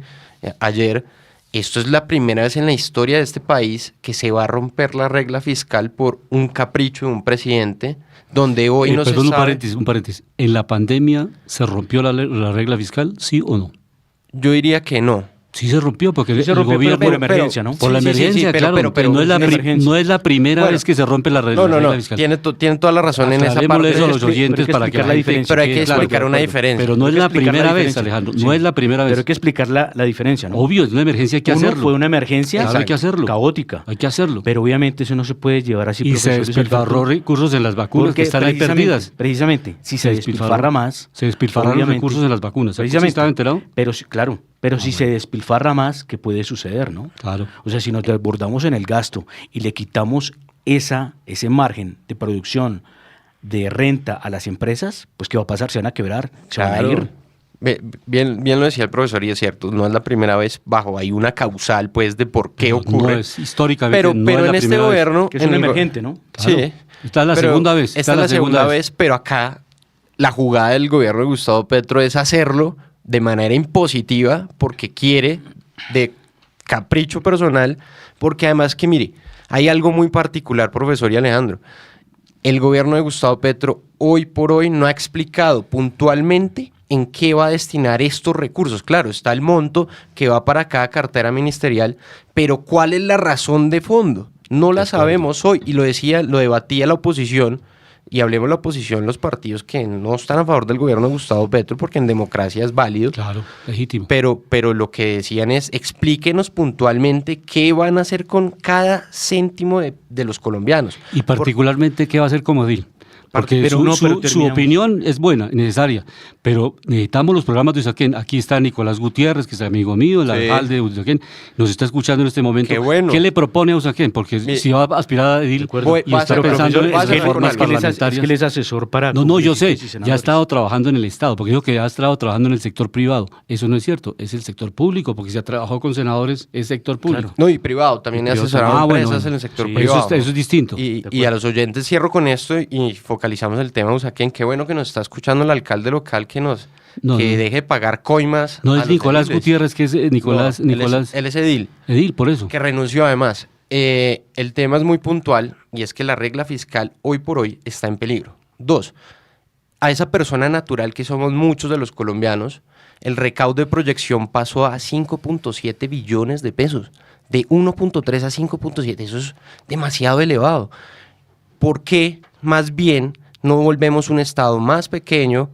ayer. Esto es la primera vez en la historia de este país que se va a romper la regla fiscal por un capricho de un presidente, donde hoy no se sabe... Un paréntesis. ¿En la pandemia se rompió la regla fiscal, sí o no? Yo diría que no. Sí se rompió porque sí el gobierno... por emergencia, ¿no? Por la emergencia, claro, pero no es la primera vez que se rompe la regla fiscal. Tiene toda la razón en esa parte. Eso a los oyentes para que la diferencia. Pero hay que explicar una diferencia. Pero no es la primera vez, Alejandro, no es la primera vez. Pero hay que explicar la diferencia, ¿no? Obvio, es una emergencia, hay que hacerlo. Fue una emergencia claro, hay que hacerlo. Caótica. Hay que hacerlo. Pero obviamente eso no se puede llevar así. Y se despilfarró recursos en las vacunas que están ahí perdidas. Precisamente, si se despilfarra más... Se despilfarraron recursos en las vacunas. Precisamente. ¿Estaba enterado? Pero claro. Pero si se despilfarra más, ¿qué puede suceder, no? Claro. O sea, si nos desbordamos en el gasto y le quitamos ese margen de producción, de renta a las empresas, pues ¿qué va a pasar? Se van a quebrar, se van a ir. Bien lo decía el profesor, y es cierto, no es la primera vez, hay una causal, pues, de por qué ocurre. No es históricamente, pero no es en la este primera gobierno... Vez. Que es un emergente, ¿no? Claro. Sí. Esta es la segunda vez. Esta es la segunda vez, pero acá la jugada del gobierno de Gustavo Petro es hacerlo de manera impositiva, porque quiere, de capricho personal, porque además que, mire, hay algo muy particular, profesor y Alejandro. El gobierno de Gustavo Petro hoy por hoy no ha explicado puntualmente en qué va a destinar estos recursos. Claro, está el monto que va para cada cartera ministerial, pero ¿cuál es la razón de fondo? No la sabemos hoy, y lo debatía la oposición. Y hablemos de la oposición, los partidos que no están a favor del gobierno de Gustavo Petro, porque en democracia es válido. Claro, legítimo. Pero lo que decían es, explíquenos puntualmente qué van a hacer con cada céntimo de los colombianos. Y particularmente qué va a hacer Comodín. Porque pero su opinión es buena, necesaria, pero necesitamos los programas de Usaquén. Aquí está Nicolás Gutiérrez, que es amigo mío, el alcalde de Usaquén, nos está escuchando en este momento. Qué bueno. ¿Qué le propone a Usaquén? Porque si va a aspirar a edil y está pensando en reformas parlamentarias. Es que él es asesor para... No, yo sé, ya ha estado trabajando en el Estado, porque dijo que ha estado trabajando en el sector privado. Eso no es cierto, es el sector público, porque si ha trabajado con senadores, es sector público. Claro. No, y privado, también ha asesorado empresas en el sector privado. Eso es distinto. Y a los oyentes cierro con esto y focalizamos el tema Usaquén. Qué bueno que nos está escuchando el alcalde local que deje de pagar coimas. No es Nicolás Gutiérrez, que es Nicolás. Él es edil. Edil, por eso. Que renunció además. El tema es muy puntual, y es que la regla fiscal hoy por hoy está en peligro. 2, a esa persona natural que somos muchos de los colombianos, el recaudo de proyección pasó a 5.7 billones de pesos, de 1.3 a 5.7, eso es demasiado elevado. ¿Por qué más bien no volvemos un Estado más pequeño,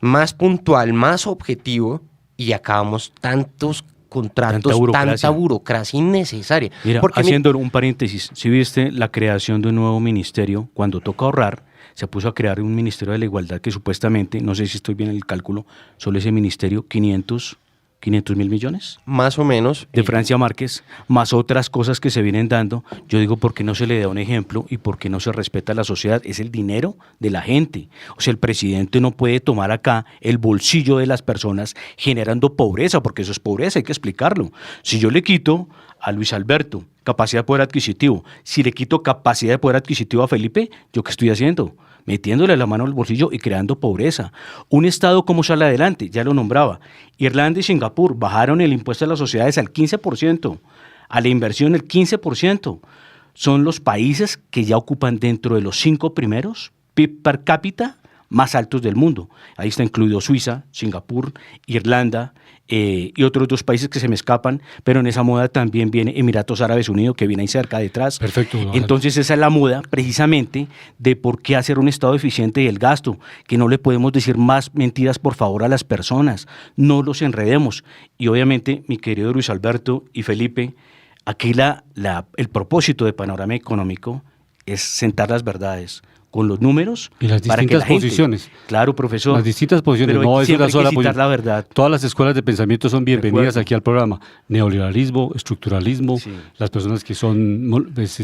más puntual, más objetivo y acabamos tantos contratos, tanta burocracia innecesaria? Mira, haciendo un paréntesis, si viste la creación de un nuevo ministerio, cuando toca ahorrar, se puso a crear un ministerio de la igualdad que supuestamente, no sé si estoy bien en el cálculo, solo ese ministerio 500.000 millones. Más o menos. De Francia Márquez, más otras cosas que se vienen dando. Yo digo, ¿por qué no se le da un ejemplo y por qué no se respeta a la sociedad? Es el dinero de la gente. O sea, el presidente no puede tomar acá el bolsillo de las personas generando pobreza, porque eso es pobreza, hay que explicarlo. Si yo le quito a Luis Alberto capacidad de poder adquisitivo, si le quito capacidad de poder adquisitivo a Felipe, ¿yo qué estoy haciendo? Metiéndole la mano al bolsillo y creando pobreza. Un Estado como sale adelante, ya lo nombraba. Irlanda y Singapur bajaron el impuesto a las sociedades al 15%, a la inversión el 15%. Son los países que ya ocupan dentro de los 5 primeros PIB per cápita más altos del mundo. Ahí está incluido Suiza, Singapur, Irlanda y otros 2 países que se me escapan, pero en esa moda también viene Emiratos Árabes Unidos, que viene ahí cerca detrás. Perfecto. Entonces esa es la moda precisamente de por qué hacer un Estado eficiente del gasto, que no le podemos decir más mentiras por favor a las personas, no los enredemos. Y obviamente, mi querido Luis Alberto y Felipe, aquí el propósito de Panorama Económico es sentar las verdades con los números y las para que la distintas posiciones. Claro, profesor. Las distintas posiciones, pero no es una sola posición. La verdad. Todas las escuelas de pensamiento son bienvenidas aquí al programa. Neoliberalismo, estructuralismo, Sí. las personas que son...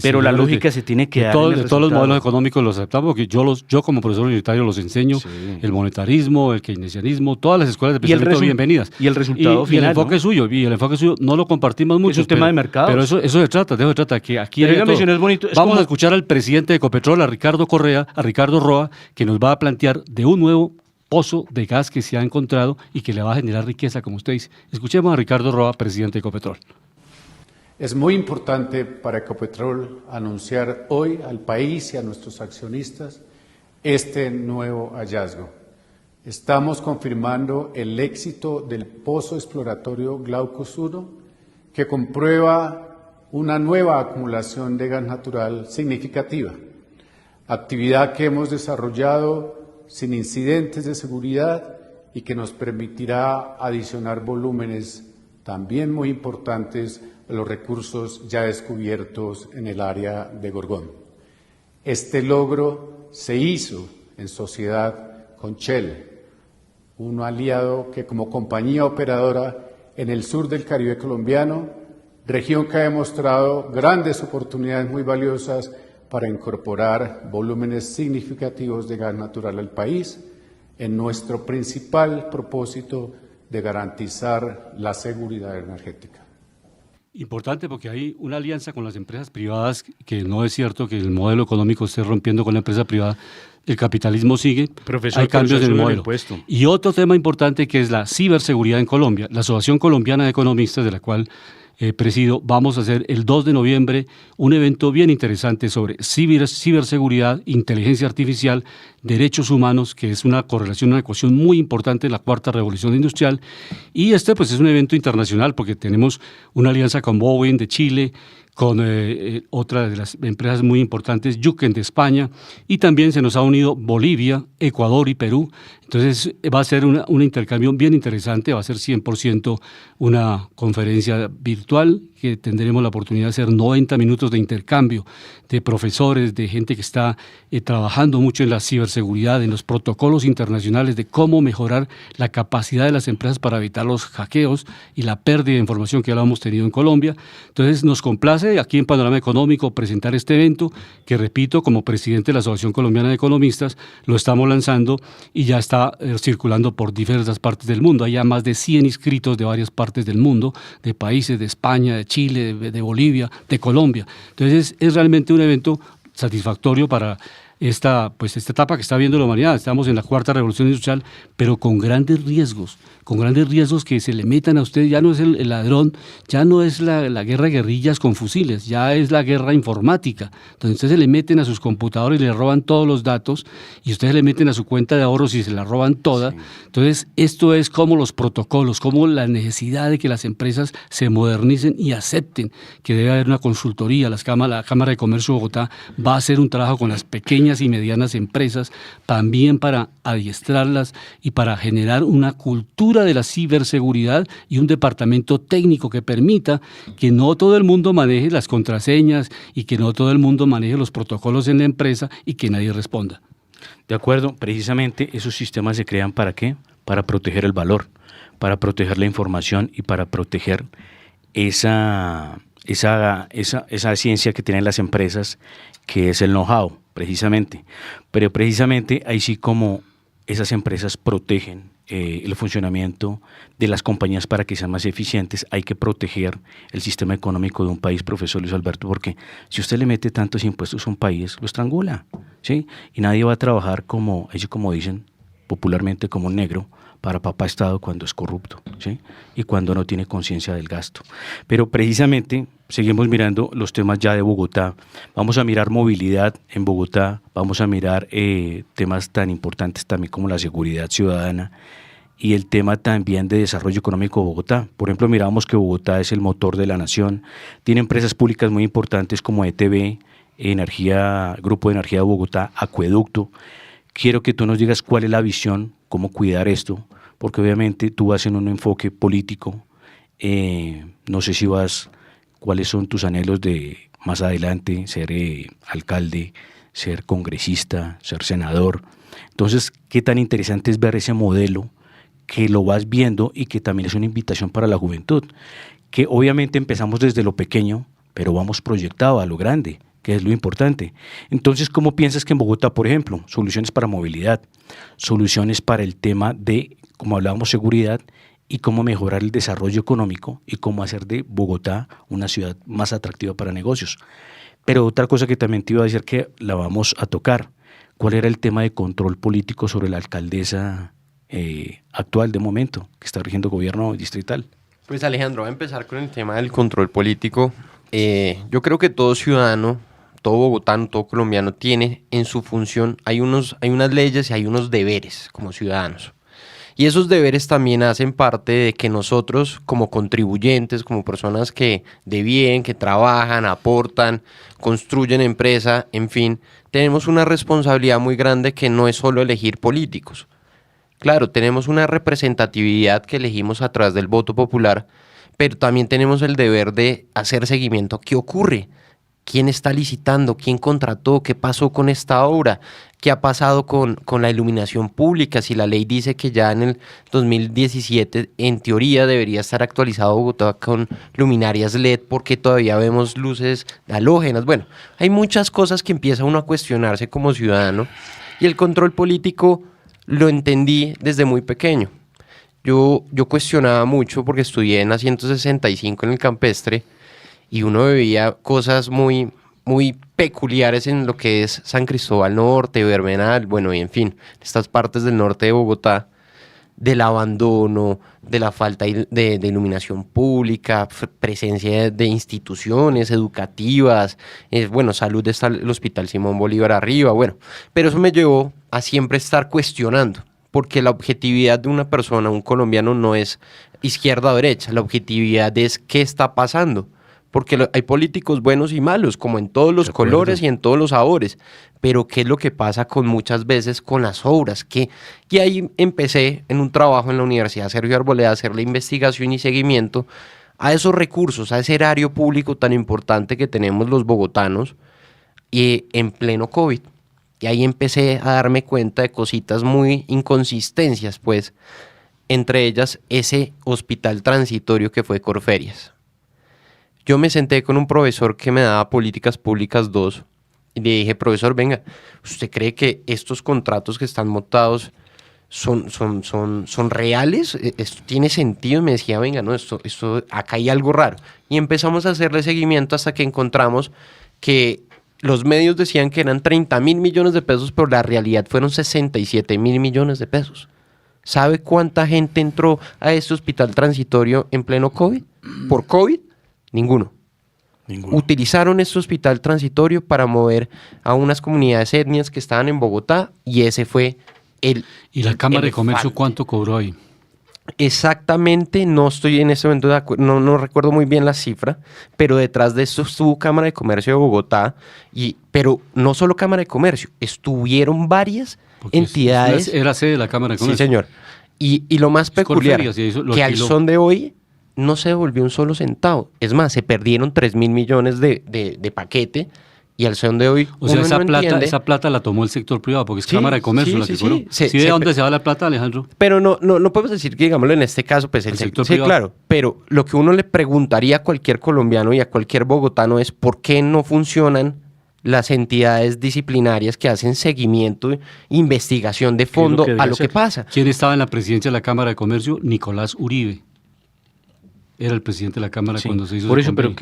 Pero la lógica se tiene que dar en el de todos los resultado. modelos económicos los aceptamos, porque yo como profesor universitario los enseño, Sí. el monetarismo, el keynesianismo, todas las escuelas de Y el pensamiento bienvenidas. y el resultado y final, el enfoque ¿no? suyo, y el enfoque suyo no lo compartimos mucho. un tema de mercados. Pero eso se trata, de eso se trata, que aquí Pero haya dígame todo. si no es bonito, es Vamos como- a escuchar al presidente de Ecopetrol, a Ricardo Roa, que nos va a plantear de un nuevo pozo de gas que se ha encontrado y que le va a generar riqueza, como usted dice. Escuchemos a Ricardo Roa, presidente de Ecopetrol. Es muy importante para Ecopetrol anunciar hoy al país y a nuestros accionistas este nuevo hallazgo. Estamos confirmando el éxito del pozo exploratorio Glaucus 1, que comprueba una nueva acumulación de gas natural significativa, actividad que hemos desarrollado sin incidentes de seguridad y que nos permitirá adicionar volúmenes también muy importantes a los recursos ya descubiertos en el área de Gorgón. Este logro se hizo en sociedad con Shell, un aliado que como compañía operadora en el sur del Caribe colombiano, región que ha demostrado grandes oportunidades muy valiosas para incorporar volúmenes significativos de gas natural al país, en nuestro principal propósito de garantizar la seguridad energética. Importante porque hay una alianza con las empresas privadas, que no es cierto que el modelo económico esté rompiendo con la empresa privada, el capitalismo sigue, Profesor, hay cambios en el pero modelo. impuesto. Y otro tema importante que es la ciberseguridad en Colombia. La Asociación Colombiana de Economistas, de la cual presido, vamos a hacer el 2 de noviembre un evento bien interesante sobre ciberseguridad, inteligencia artificial, derechos humanos, que es una correlación, una ecuación muy importante en la cuarta revolución industrial. Y pues es un evento internacional porque tenemos una alianza con Boeing de Chile, con otra de las empresas muy importantes, Yuken de España, y también se nos ha unido Bolivia, Ecuador y Perú. Entonces va a ser un intercambio bien interesante, va a ser 100% una conferencia virtual, que tendremos la oportunidad de hacer 90 minutos de intercambio de profesores, de gente que está trabajando mucho en la ciberseguridad, en los protocolos internacionales de cómo mejorar la capacidad de las empresas para evitar los hackeos y la pérdida de información que ya lo hemos tenido en Colombia. Entonces nos complace aquí en Panorama Económico presentar este evento que, repito, como presidente de la Asociación Colombiana de Economistas, lo estamos lanzando y ya está circulando por diversas partes del mundo. Hay ya más de 100 inscritos de varias partes del mundo, de países de España, de Chile, de Bolivia, de Colombia. Entonces es realmente un evento satisfactorio para esta etapa que está viendo la humanidad. Estamos en la cuarta revolución industrial, pero con grandes riesgos que se le metan a usted. Ya no es el ladrón, ya no es la guerra de guerrillas con fusiles, ya es la guerra informática, donde ustedes se le meten a sus computadores y le roban todos los datos, y ustedes le meten a su cuenta de ahorros y se la roban toda. Sí. Entonces, esto es como los protocolos, como la necesidad de que las empresas se modernicen y acepten que debe haber una consultoría. La Cámara de Comercio de Bogotá va a hacer un trabajo con las pequeñas y medianas empresas, también para adiestrarlas y para generar una cultura de la ciberseguridad y un departamento técnico que permita que no todo el mundo maneje las contraseñas y que no todo el mundo maneje los protocolos en la empresa y que nadie responda. De acuerdo, precisamente esos sistemas se crean ¿para qué? Para proteger el valor, para proteger la información y para proteger esa ciencia que tienen las empresas, que es el know-how, precisamente. Pero precisamente ahí sí, como esas empresas protegen el funcionamiento de las compañías para que sean más eficientes, hay que proteger el sistema económico de un país, profesor Luis Alberto, porque si usted le mete tantos impuestos a un país, lo estrangula, ¿sí? Y nadie va a trabajar como dicen popularmente, como un negro para papá Estado cuando es corrupto, ¿sí? Y cuando no tiene conciencia del gasto. Pero precisamente seguimos mirando los temas ya de Bogotá. Vamos a mirar movilidad en Bogotá, vamos a mirar temas tan importantes también como la seguridad ciudadana y el tema también de desarrollo económico de Bogotá. Por ejemplo, miramos que Bogotá es el motor de la nación, tiene empresas públicas muy importantes como ETB, Grupo de Energía de Bogotá, Acueducto. Quiero que tú nos digas cuál es la visión, cómo cuidar esto, porque obviamente tú vas en un enfoque político, no sé si cuáles son tus anhelos de más adelante, ser alcalde, ser congresista, ser senador. Entonces, qué tan interesante es ver ese modelo, que lo vas viendo y que también es una invitación para la juventud, que obviamente empezamos desde lo pequeño, pero vamos proyectado a lo grande, que es lo importante. Entonces, ¿cómo piensas que en Bogotá, por ejemplo, soluciones para movilidad, soluciones para el tema de, como hablábamos, seguridad, y cómo mejorar el desarrollo económico y cómo hacer de Bogotá una ciudad más atractiva para negocios? Pero otra cosa que también te iba a decir, que la vamos a tocar, ¿cuál era el tema de control político sobre la alcaldesa actual de momento, que está rigiendo gobierno distrital? Pues Alejandro, voy a empezar con el tema del control político. Yo creo que todo ciudadano, todo bogotano, todo colombiano tiene en su función, hay unas leyes y hay unos deberes como ciudadanos. Y esos deberes también hacen parte de que nosotros como contribuyentes, como personas que de bien, que trabajan, aportan, construyen empresa, en fin, tenemos una responsabilidad muy grande que no es solo elegir políticos. Claro, tenemos una representatividad que elegimos a través del voto popular, pero también tenemos el deber de hacer seguimiento. ¿Qué ocurre? ¿Quién está licitando? ¿Quién contrató? ¿Qué pasó con esta obra? ¿Qué ha pasado con la iluminación pública? Si la ley dice que ya en el 2017, en teoría, debería estar actualizado Bogotá con luminarias LED, porque todavía vemos luces halógenas. Bueno, hay muchas cosas que empieza uno a cuestionarse como ciudadano, y el control político lo entendí desde muy pequeño. Yo cuestionaba mucho porque estudié en la 165 en el Campestre, y uno veía cosas muy, muy peculiares en lo que es San Cristóbal Norte, Verbenal, bueno, y en fin, estas partes del norte de Bogotá, del abandono, de la falta de iluminación pública, presencia de instituciones educativas, bueno, salud, está el Hospital Simón Bolívar arriba, bueno, pero eso me llevó a siempre estar cuestionando, porque la objetividad de una persona, un colombiano, no es izquierda o derecha, la objetividad es qué está pasando. Porque hay políticos buenos y malos, como en todos los colores y en todos los sabores, pero ¿qué es lo que pasa con muchas veces con las obras? Y ahí empecé en un trabajo en la Universidad Sergio Arboleda a hacer la investigación y seguimiento a esos recursos, a ese erario público tan importante que tenemos los bogotanos, y en pleno COVID. Y ahí empecé a darme cuenta de cositas muy inconsistencias, pues, entre ellas ese hospital transitorio que fue Corferias. Yo me senté con un profesor que me daba Políticas Públicas 2 y le dije, profesor, venga, ¿usted cree que estos contratos que están montados son reales? ¿Esto tiene sentido? Y me decía, venga, no, esto acá hay algo raro. Y empezamos a hacerle seguimiento hasta que encontramos que los medios decían que eran 30.000 millones de pesos, pero la realidad fueron 67.000 millones de pesos. ¿Sabe cuánta gente entró a este hospital transitorio en pleno COVID? ¿Por COVID? Ninguno. Utilizaron este hospital transitorio para mover a unas comunidades etnias que estaban en Bogotá y ese fue el... ¿Y la Cámara de Comercio cuánto cobró ahí? Exactamente, no estoy en este momento de acuerdo, no recuerdo muy bien la cifra, pero detrás de esto estuvo Cámara de Comercio de Bogotá, pero no solo Cámara de Comercio, estuvieron varias entidades. Era sede de la Cámara de Comercio. Sí, señor. Y lo más peculiar, que al son de hoy no se devolvió un solo centavo. Es más, se perdieron 3.000 millones de paquete. Y al son de hoy, o sea, esa plata la tomó el sector privado, porque es Cámara de Comercio la que cobró. ¿Sí de dónde se va la plata, Alejandro? Pero no podemos decir que, digámoslo, en este caso, pues el sector privado. Sí, claro, pero lo que uno le preguntaría a cualquier colombiano y a cualquier bogotano es ¿por qué no funcionan las entidades disciplinarias que hacen seguimiento e investigación de fondo a lo que pasa? ¿Quién estaba en la presidencia de la Cámara de Comercio? Nicolás Uribe. Era el presidente de la Cámara cuando se hizo. Por eso, pero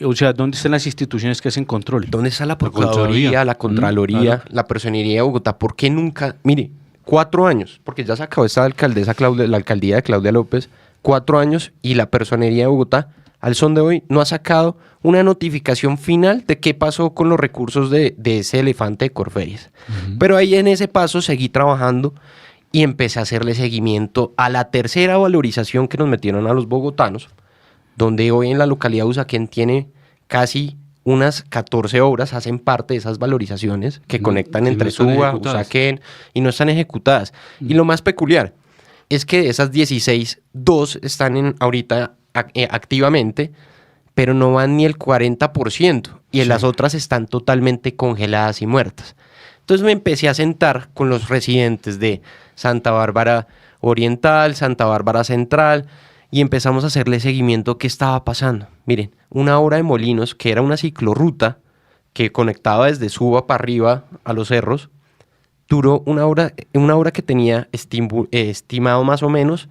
o sea, ¿dónde están las instituciones que hacen control? ¿Dónde está la Procuraduría, la Contraloría, la Personería de Bogotá? ¿Por qué nunca? Mire, 4 años, porque ya se acabó esta la alcaldía de Claudia López, 4 años y la Personería de Bogotá, al son de hoy, no ha sacado una notificación final de qué pasó con los recursos de ese elefante de Corferias. Pero ahí en ese paso seguí trabajando y empecé a hacerle seguimiento a la tercera valorización que nos metieron a los bogotanos, donde hoy en la localidad de Usaquén tiene casi unas 14 obras, hacen parte de esas valorizaciones que conectan entre Suba, Usaquén, y no están ejecutadas. Y lo más peculiar es que de esas 16, 2 están ahorita activamente, pero no van ni el 40%, y las otras están totalmente congeladas y muertas. Entonces me empecé a sentar con los residentes de Santa Bárbara Oriental, Santa Bárbara Central, y empezamos a hacerle seguimiento qué estaba pasando. Miren, una obra de Molinos, que era una ciclorruta que conectaba desde Suba para arriba a los cerros, duró una obra que tenía estimado más o menos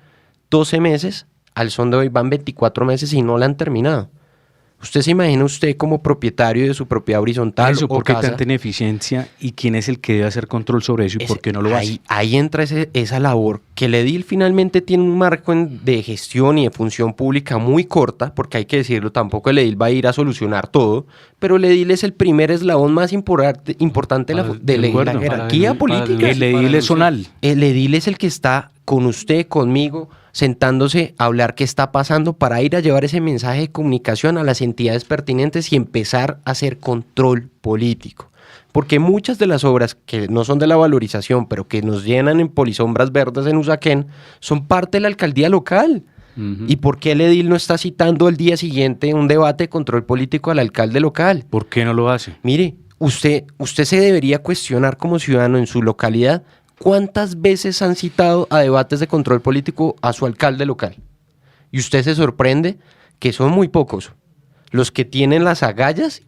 12 meses, al son de hoy van 24 meses y no la han terminado. ¿Usted se imagina como propietario de su propiedad horizontal eso, o ¿por qué casa? tanta ineficiencia y quién es el que debe hacer control sobre eso y por qué no lo hace? Ahí entra esa labor, que el edil finalmente tiene un marco de gestión y de función pública muy corta, porque hay que decirlo, tampoco el edil va a ir a solucionar todo, pero el edil es el primer eslabón más importante de la jerarquía política. El edil es zonal. El edil es el que está con usted, conmigo, sentándose a hablar qué está pasando para ir a llevar ese mensaje de comunicación a las entidades pertinentes y empezar a hacer control político. Porque muchas de las obras que no son de la valorización, pero que nos llenan en polisombras verdes en Usaquén, son parte de la alcaldía local. ¿Y por qué el edil no está citando el día siguiente un debate de control político al alcalde local? ¿Por qué no lo hace? Mire, usted se debería cuestionar como ciudadano en su localidad ¿cuántas veces han citado a debates de control político a su alcalde local? Y usted se sorprende que son muy pocos los que tienen las agallas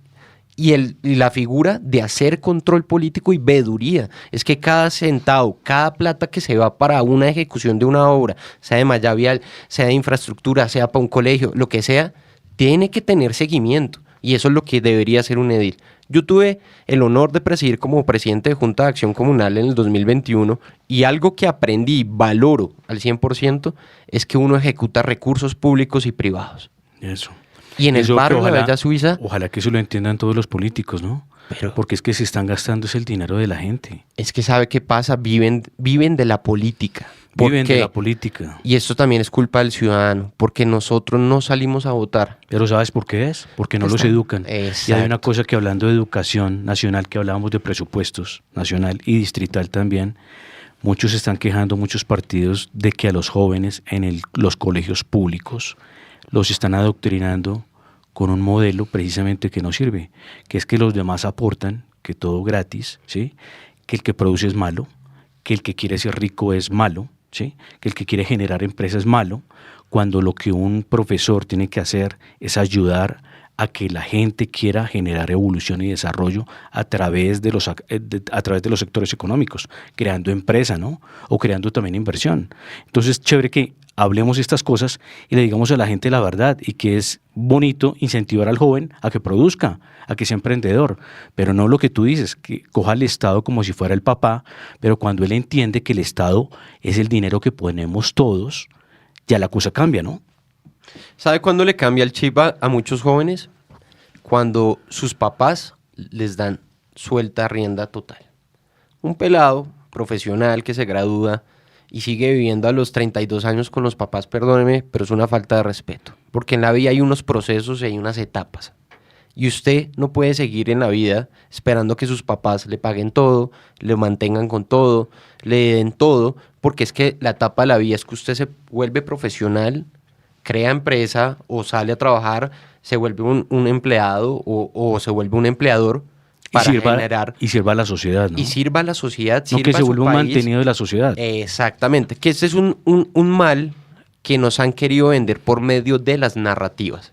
y la figura de hacer control político y veeduría. Es que cada centavo, cada plata que se va para una ejecución de una obra, sea de malla vial, sea de infraestructura, sea para un colegio, lo que sea, tiene que tener seguimiento. Y eso es lo que debería hacer un edil. Yo tuve el honor de presidir como presidente de Junta de Acción Comunal en el 2021 y algo que aprendí y valoro al 100% es que uno ejecuta recursos públicos y privados. Eso. Y en el barrio de la Bella Suiza... Ojalá que eso lo entiendan todos los políticos, ¿no? Porque es que se están gastando el dinero de la gente. Es que ¿sabe qué pasa? Viven de la política. Viven de la política. Y esto también es culpa del ciudadano, porque nosotros no salimos a votar. Pero ¿sabes por qué es? Porque no los educan. Exacto. Y hay una cosa que hablando de educación nacional, que hablábamos de presupuestos nacional y distrital también, muchos están quejando, muchos partidos, de que a los jóvenes en los colegios públicos los están adoctrinando con un modelo precisamente que no sirve, que es que los demás aportan, que todo gratis, ¿sí? Que el que produce es malo, que el que quiere ser rico es malo, ¿sí? Que el que quiere generar empresa es malo, cuando lo que un profesor tiene que hacer es ayudar a que la gente quiera generar evolución y desarrollo a través de los sectores económicos, creando empresa, ¿no? O creando también inversión. Entonces, chévere que hablemos estas cosas y le digamos a la gente la verdad, y que es bonito incentivar al joven a que produzca, a que sea emprendedor, pero no lo que tú dices, que coja al Estado como si fuera el papá, pero cuando él entiende que el Estado es el dinero que ponemos todos, ya la cosa cambia, ¿no? ¿Sabe cuándo le cambia el chip a muchos jóvenes? Cuando sus papás les dan suelta rienda total. Un pelado profesional que se gradúa y sigue viviendo a los 32 años con los papás, perdóneme, pero es una falta de respeto. Porque en la vida hay unos procesos y hay unas etapas. Y usted no puede seguir en la vida esperando que sus papás le paguen todo, le mantengan con todo, le den todo, porque es que la etapa de la vida es que usted se vuelve profesional, crea empresa o sale a trabajar, se vuelve un empleado o se vuelve un empleador para generar... Y sirva a la sociedad, ¿no? Y sirva a la sociedad, No sirva que se a su vuelva un país. mantenido de la sociedad. Exactamente, que ese es un mal que nos han querido vender por medio de las narrativas.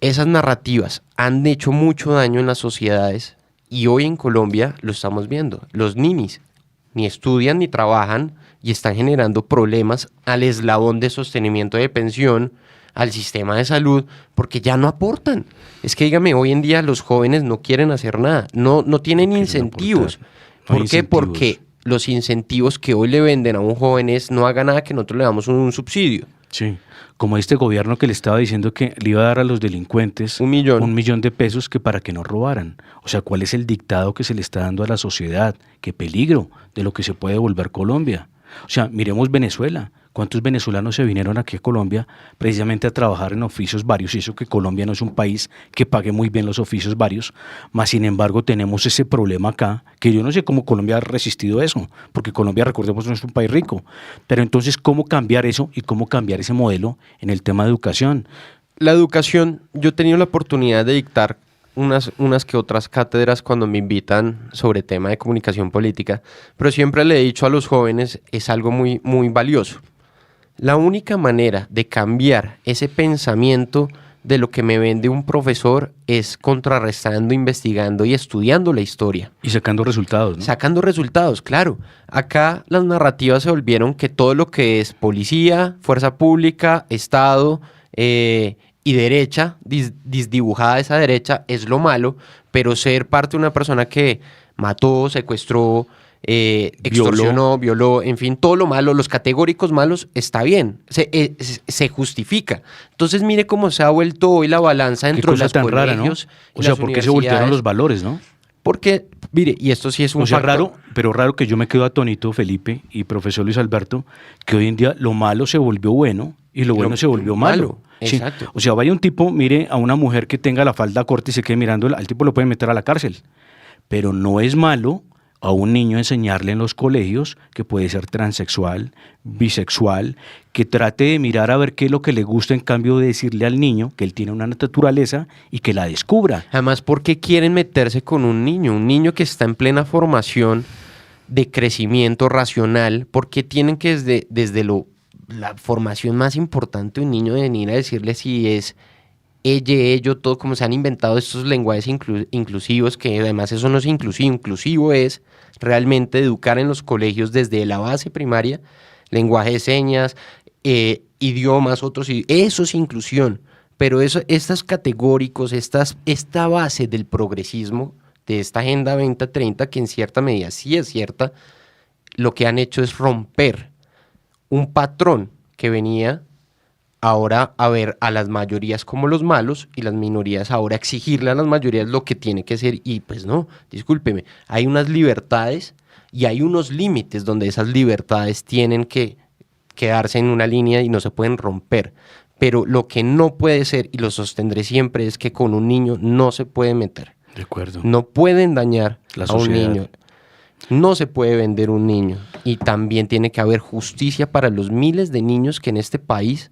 Esas narrativas han hecho mucho daño en las sociedades y hoy en Colombia lo estamos viendo. Los ninis ni estudian ni trabajan y están generando problemas al eslabón de sostenimiento de pensión, al sistema de salud, porque ya no aportan. Es que dígame, hoy en día los jóvenes no quieren hacer nada, no tienen incentivos. ¿Por qué? Porque los incentivos que hoy le venden a un joven es no haga nada que nosotros le damos un subsidio. Sí, como este gobierno que le estaba diciendo que le iba a dar a los delincuentes 1.000.000 de pesos que para que no robaran. O sea, ¿cuál es el dictado que se le está dando a la sociedad? Qué peligro de lo que se puede volver Colombia. O sea, miremos Venezuela. ¿Cuántos venezolanos se vinieron aquí a Colombia precisamente a trabajar en oficios varios? Y eso que Colombia no es un país que pague muy bien los oficios varios, más sin embargo tenemos ese problema acá, que yo no sé cómo Colombia ha resistido eso, porque Colombia, recordemos, no es un país rico. Pero entonces, ¿cómo cambiar eso y cómo cambiar ese modelo en el tema de educación? La educación, yo he tenido la oportunidad de dictar unas que otras cátedras cuando me invitan sobre tema de comunicación política, pero siempre le he dicho a los jóvenes, es algo muy, muy valioso. La única manera de cambiar ese pensamiento de lo que me vende un profesor es contrarrestando, investigando y estudiando la historia. Y sacando resultados, ¿no? Sacando resultados, claro. Acá las narrativas se volvieron que todo lo que es policía, fuerza pública, Estado y derecha, disdibujada esa derecha, es lo malo, pero ser parte de una persona que mató, secuestró, extorsionó, violó, en fin, todo lo malo, los categóricos malos, está bien, se justifica. Entonces mire cómo se ha vuelto hoy la balanza dentro de los tan rara, ¿no? O sea, ¿por qué se voltearon los valores, no? Porque, mire, y esto sí es un factor raro, pero raro que yo me quedo atónito, Felipe y profesor Luis Alberto, que hoy en día lo malo se volvió bueno y lo bueno se volvió malo. Sí. Exacto. O sea, vaya un tipo, mire a una mujer que tenga la falda corta y se quede mirándola, al tipo lo pueden meter a la cárcel. Pero no es malo a un niño enseñarle en los colegios que puede ser transexual, bisexual, que trate de mirar a ver qué es lo que le gusta, en cambio de decirle al niño que él tiene una naturaleza y que la descubra. Además, ¿por qué quieren meterse con un niño que está en plena formación de crecimiento racional? ¿Por qué tienen que desde la formación más importante de un niño de venir a decirle si es ella, ello, todo, como se han inventado estos lenguajes inclusivos, que además eso no es inclusivo es realmente educar en los colegios desde la base primaria, lenguaje de señas, idiomas, eso es inclusión, pero estos categóricos, esta base del progresismo, de esta Agenda 2030, que en cierta medida sí es cierta, lo que han hecho es romper un patrón que venía ahora a ver a las mayorías como los malos y las minorías ahora exigirle a las mayorías lo que tiene que ser, y pues no, discúlpeme, hay unas libertades y hay unos límites donde esas libertades tienen que quedarse en una línea y no se pueden romper, pero lo que no puede ser, y lo sostendré siempre, es que con un niño no se puede meter. De acuerdo. No pueden dañar la a un sociedad. niño. No se puede vender un niño, y también tiene que haber justicia para los miles de niños que en este país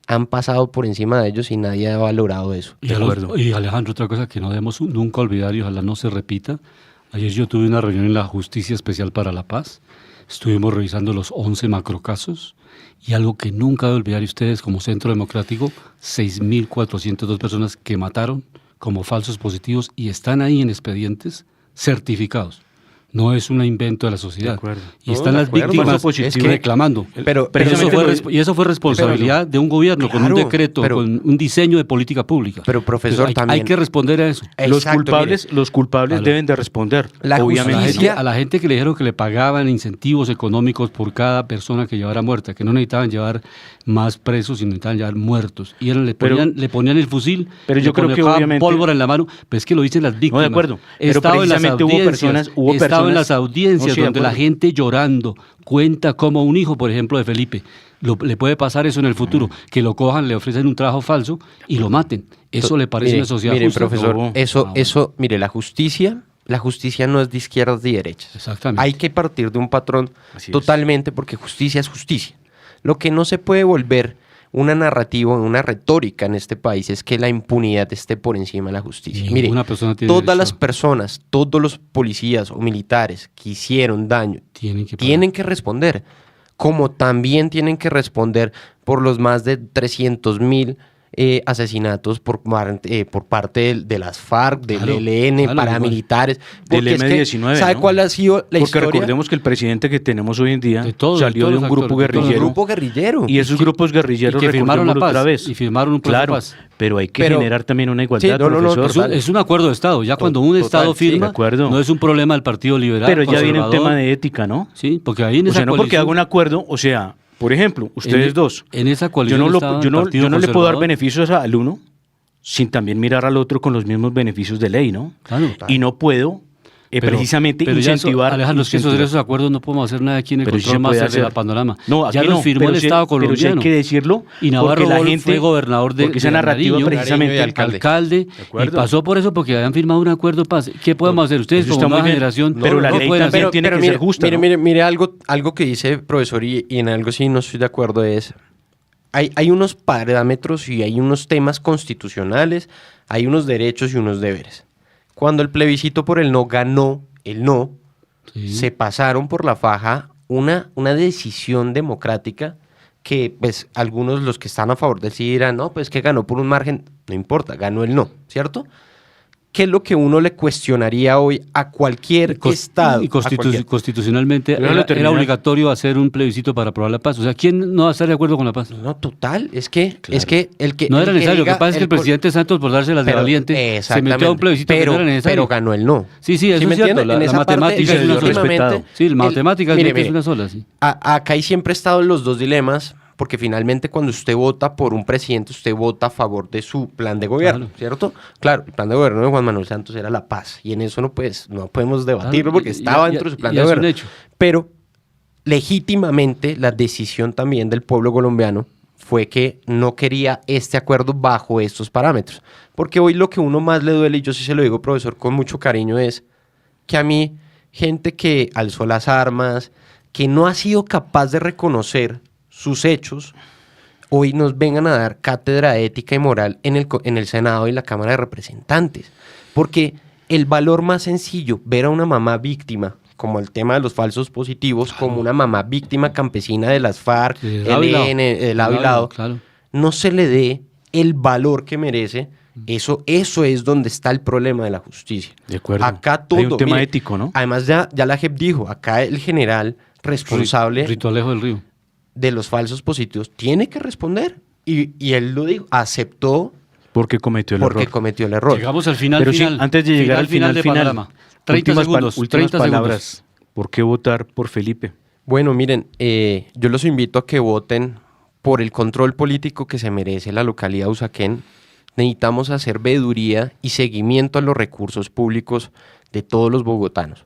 han pasado por encima de ellos y nadie ha valorado eso. Y Alejandro, otra cosa que no debemos nunca olvidar y ojalá no se repita. Ayer yo tuve una reunión en la Justicia Especial para la Paz. Estuvimos revisando los 11 macrocasos y algo que nunca deben olvidar ustedes como Centro Democrático, 6.402 personas que mataron como falsos positivos y están ahí en expedientes certificados. No es un invento de la sociedad. De acuerdo. Y están de las acuerdo. víctimas Es que- reclamando. Pero Y eso fue responsabilidad de un gobierno, con un Claro, decreto, pero- con un diseño de política pública. Pero, profesor, Hay también- que responder a eso. Los Exacto, culpables, mire. los culpables Claro. deben de responder, La obviamente. justicia- A la gente que le dijeron que le pagaban incentivos económicos por cada persona que llevara muerta, que no necesitaban llevar más presos, sino necesitaban llevar muertos. Y le ponían el fusil, pero yo le creo que colocaban obviamente- pólvora en la mano, pero es que lo dicen las víctimas. No, de acuerdo. He Pero estado en las precisamente audiencias, hubo he estado en las personas- audiencias No, sí, de donde la acuerdo. gente llorando cuenta como un hijo, por ejemplo, de Felipe, le puede pasar eso en el futuro, que lo cojan, le ofrecen un trabajo falso y lo maten. ¿Eso le parece Mire, una sociedad mire, justa? profesor, No. eso, mire, la justicia no es de izquierdas y derechas. Exactamente. Hay que partir de un patrón Así es. totalmente, porque justicia es justicia. Lo que no se puede volver una narrativa, una retórica en este país es que la impunidad esté por encima de la justicia. Mire, Ninguna persona tiene todas derecho las personas, todos los policías o militares que hicieron daño tienen que pagar. que responder, como también tienen que responder por los más de 300.000 asesinatos por parte de las FARC, del Claro, ELN, claro, paramilitares. Del Porque es que, M-19, ¿sabe ¿no? cuál ha sido la Porque historia? recordemos que el presidente que tenemos hoy en día De todos salió de los un grupo actores, de todos los guerrillero. Grupo guerrillero. Y esos grupos guerrilleros, y que firmaron la recordémoslo paz, otra vez. y firmaron un plan de Claro, paz. pero hay que Pero- generar también una igualdad, Sí, no, no, no, profesor. Es un acuerdo de Estado. Ya cuando un Total, Estado sí, firma, de acuerdo. no es un problema del Partido Liberal. Pero ya viene un conservador. tema de ética, ¿no? Sí, porque ahí en O esa sea, no porque coalición- haga un acuerdo, o sea, por ejemplo, ustedes dos. En esa Yo coalición no, estaba el yo no Partido le puedo dar Conservador. beneficios al uno sin también mirar al otro con los mismos beneficios de ley, ¿no? Claro. Y no puedo precisamente pero ya eso, incentivar. Alejandro, es que sobre esos acuerdos no podemos hacer nada aquí en el Pero sí control se puede master de la hacer. Panorama. No, ya aquí los no, firmó pero el sí- Estado pero sí colombiano. hay que decirlo. Y Navarro porque la Bol gente fue gobernador de porque esa de narrativa Nariño, precisamente Nariño y alcalde, y acuerdo. pasó por eso porque habían firmado un acuerdo de paz. ¿Qué podemos hacer? Ustedes Eso como está muy nueva bien, generación pero la ley pueden también hacer. tiene que mire, ser justa, Mire, ¿no? mire, algo que dice profesor y en algo sí no estoy de acuerdo es, hay unos parámetros y hay unos temas constitucionales, hay unos derechos y unos deberes. Cuando el plebiscito por el no ganó el no, Sí. se pasaron por la faja una decisión democrática que pues algunos los que están a favor del sí dirán, no, pues que ganó por un margen, no importa, ganó el no, ¿cierto? ¿Qué es lo que uno le cuestionaría hoy a cualquier estado? Y a cualquier- constitucionalmente Déjalo era terminar. obligatorio hacer un plebiscito para aprobar la paz. O sea, ¿quién no va a estar de acuerdo con la paz? No, total, es que el que No el era que necesario. Lo que diga pasa es que el col- presidente Santos, por dárselas de pero- valiente, se metió a un exactamente, plebiscito que pero, no era necesario. pero ganó el no. Sí, sí, eso me es cierto. entiende? En La esa parte, matemática es una sola. legítimamente, Sí, la matemática mire, es una sola. Sí. Acá hay siempre estado los dos dilemas, porque finalmente cuando usted vota por un presidente, usted vota a favor de su plan de gobierno, Claro. ¿cierto? Claro, el plan de gobierno de Juan Manuel Santos era la paz, y en eso no podemos debatirlo Claro, porque y- estaba y- dentro de su plan y de es un gobierno. hecho. Pero legítimamente la decisión también del pueblo colombiano fue que no quería este acuerdo bajo estos parámetros. Porque hoy lo que uno más le duele, y yo sí se lo digo, profesor, con mucho cariño, es que a mí, gente que alzó las armas, que no ha sido capaz de reconocer sus hechos, hoy nos vengan a dar cátedra de ética y moral en el Senado y la Cámara de Representantes. Porque el valor más sencillo, ver a una mamá víctima, como el tema de los falsos positivos, como una mamá víctima campesina de las FARC, Sí, del lado y lado. ELN, del lado y Del lado, lado, claro. no se le dé el valor que merece. Eso es donde está el problema de la justicia. De acuerdo. Acá todo. Hay un tema mire, ético, ¿no? Además, ya la JEP dijo, acá el general responsable Rito Alejo del Río. de los falsos positivos tiene que responder. Y él lo dijo, aceptó Porque cometió el porque error. cometió el error. Llegamos al final. Pero sí, final, antes de llegar al final, de Panorama. 30 segundos. últimas 30 palabras. segundos. ¿Por qué votar por Felipe? Bueno, miren, yo los invito a que voten por el control político que se merece la localidad de Usaquén. Necesitamos hacer veeduría y seguimiento a los recursos públicos de todos los bogotanos.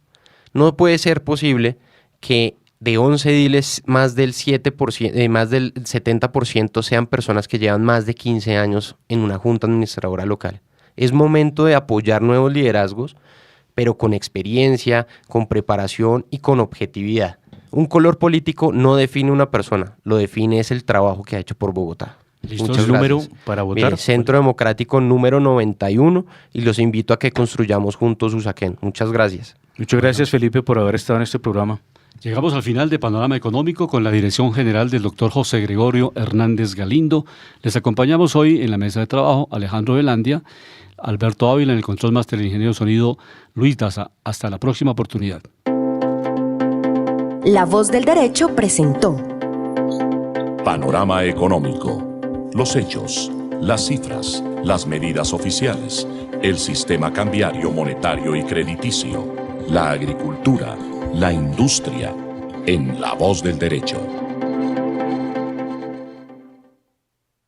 No puede ser posible que de 11 ediles más del 7%, más del 70% sean personas que llevan más de 15 años en una junta administradora local. Es momento de apoyar nuevos liderazgos, pero con experiencia, con preparación y con objetividad. Un color político no define una persona, lo define es el trabajo que ha hecho por Bogotá. Listo. Muchas ¿El número gracias. para votar? Mire, Centro Democrático número 91 y los invito a que construyamos juntos Usaquén. Muchas gracias. Muchas gracias, Felipe, por haber estado en este programa. Llegamos al final de Panorama Económico con la dirección general del doctor José Gregorio Hernández Galindo. Les acompañamos hoy en la mesa de trabajo Alejandro Velandia, Alberto Ávila en el control máster del ingeniero de sonido Luis Daza. Hasta la próxima oportunidad. La Voz del Derecho presentó Panorama Económico. Los hechos, las cifras, las medidas oficiales, el sistema cambiario, monetario y crediticio, la agricultura, la industria, en La Voz del Derecho.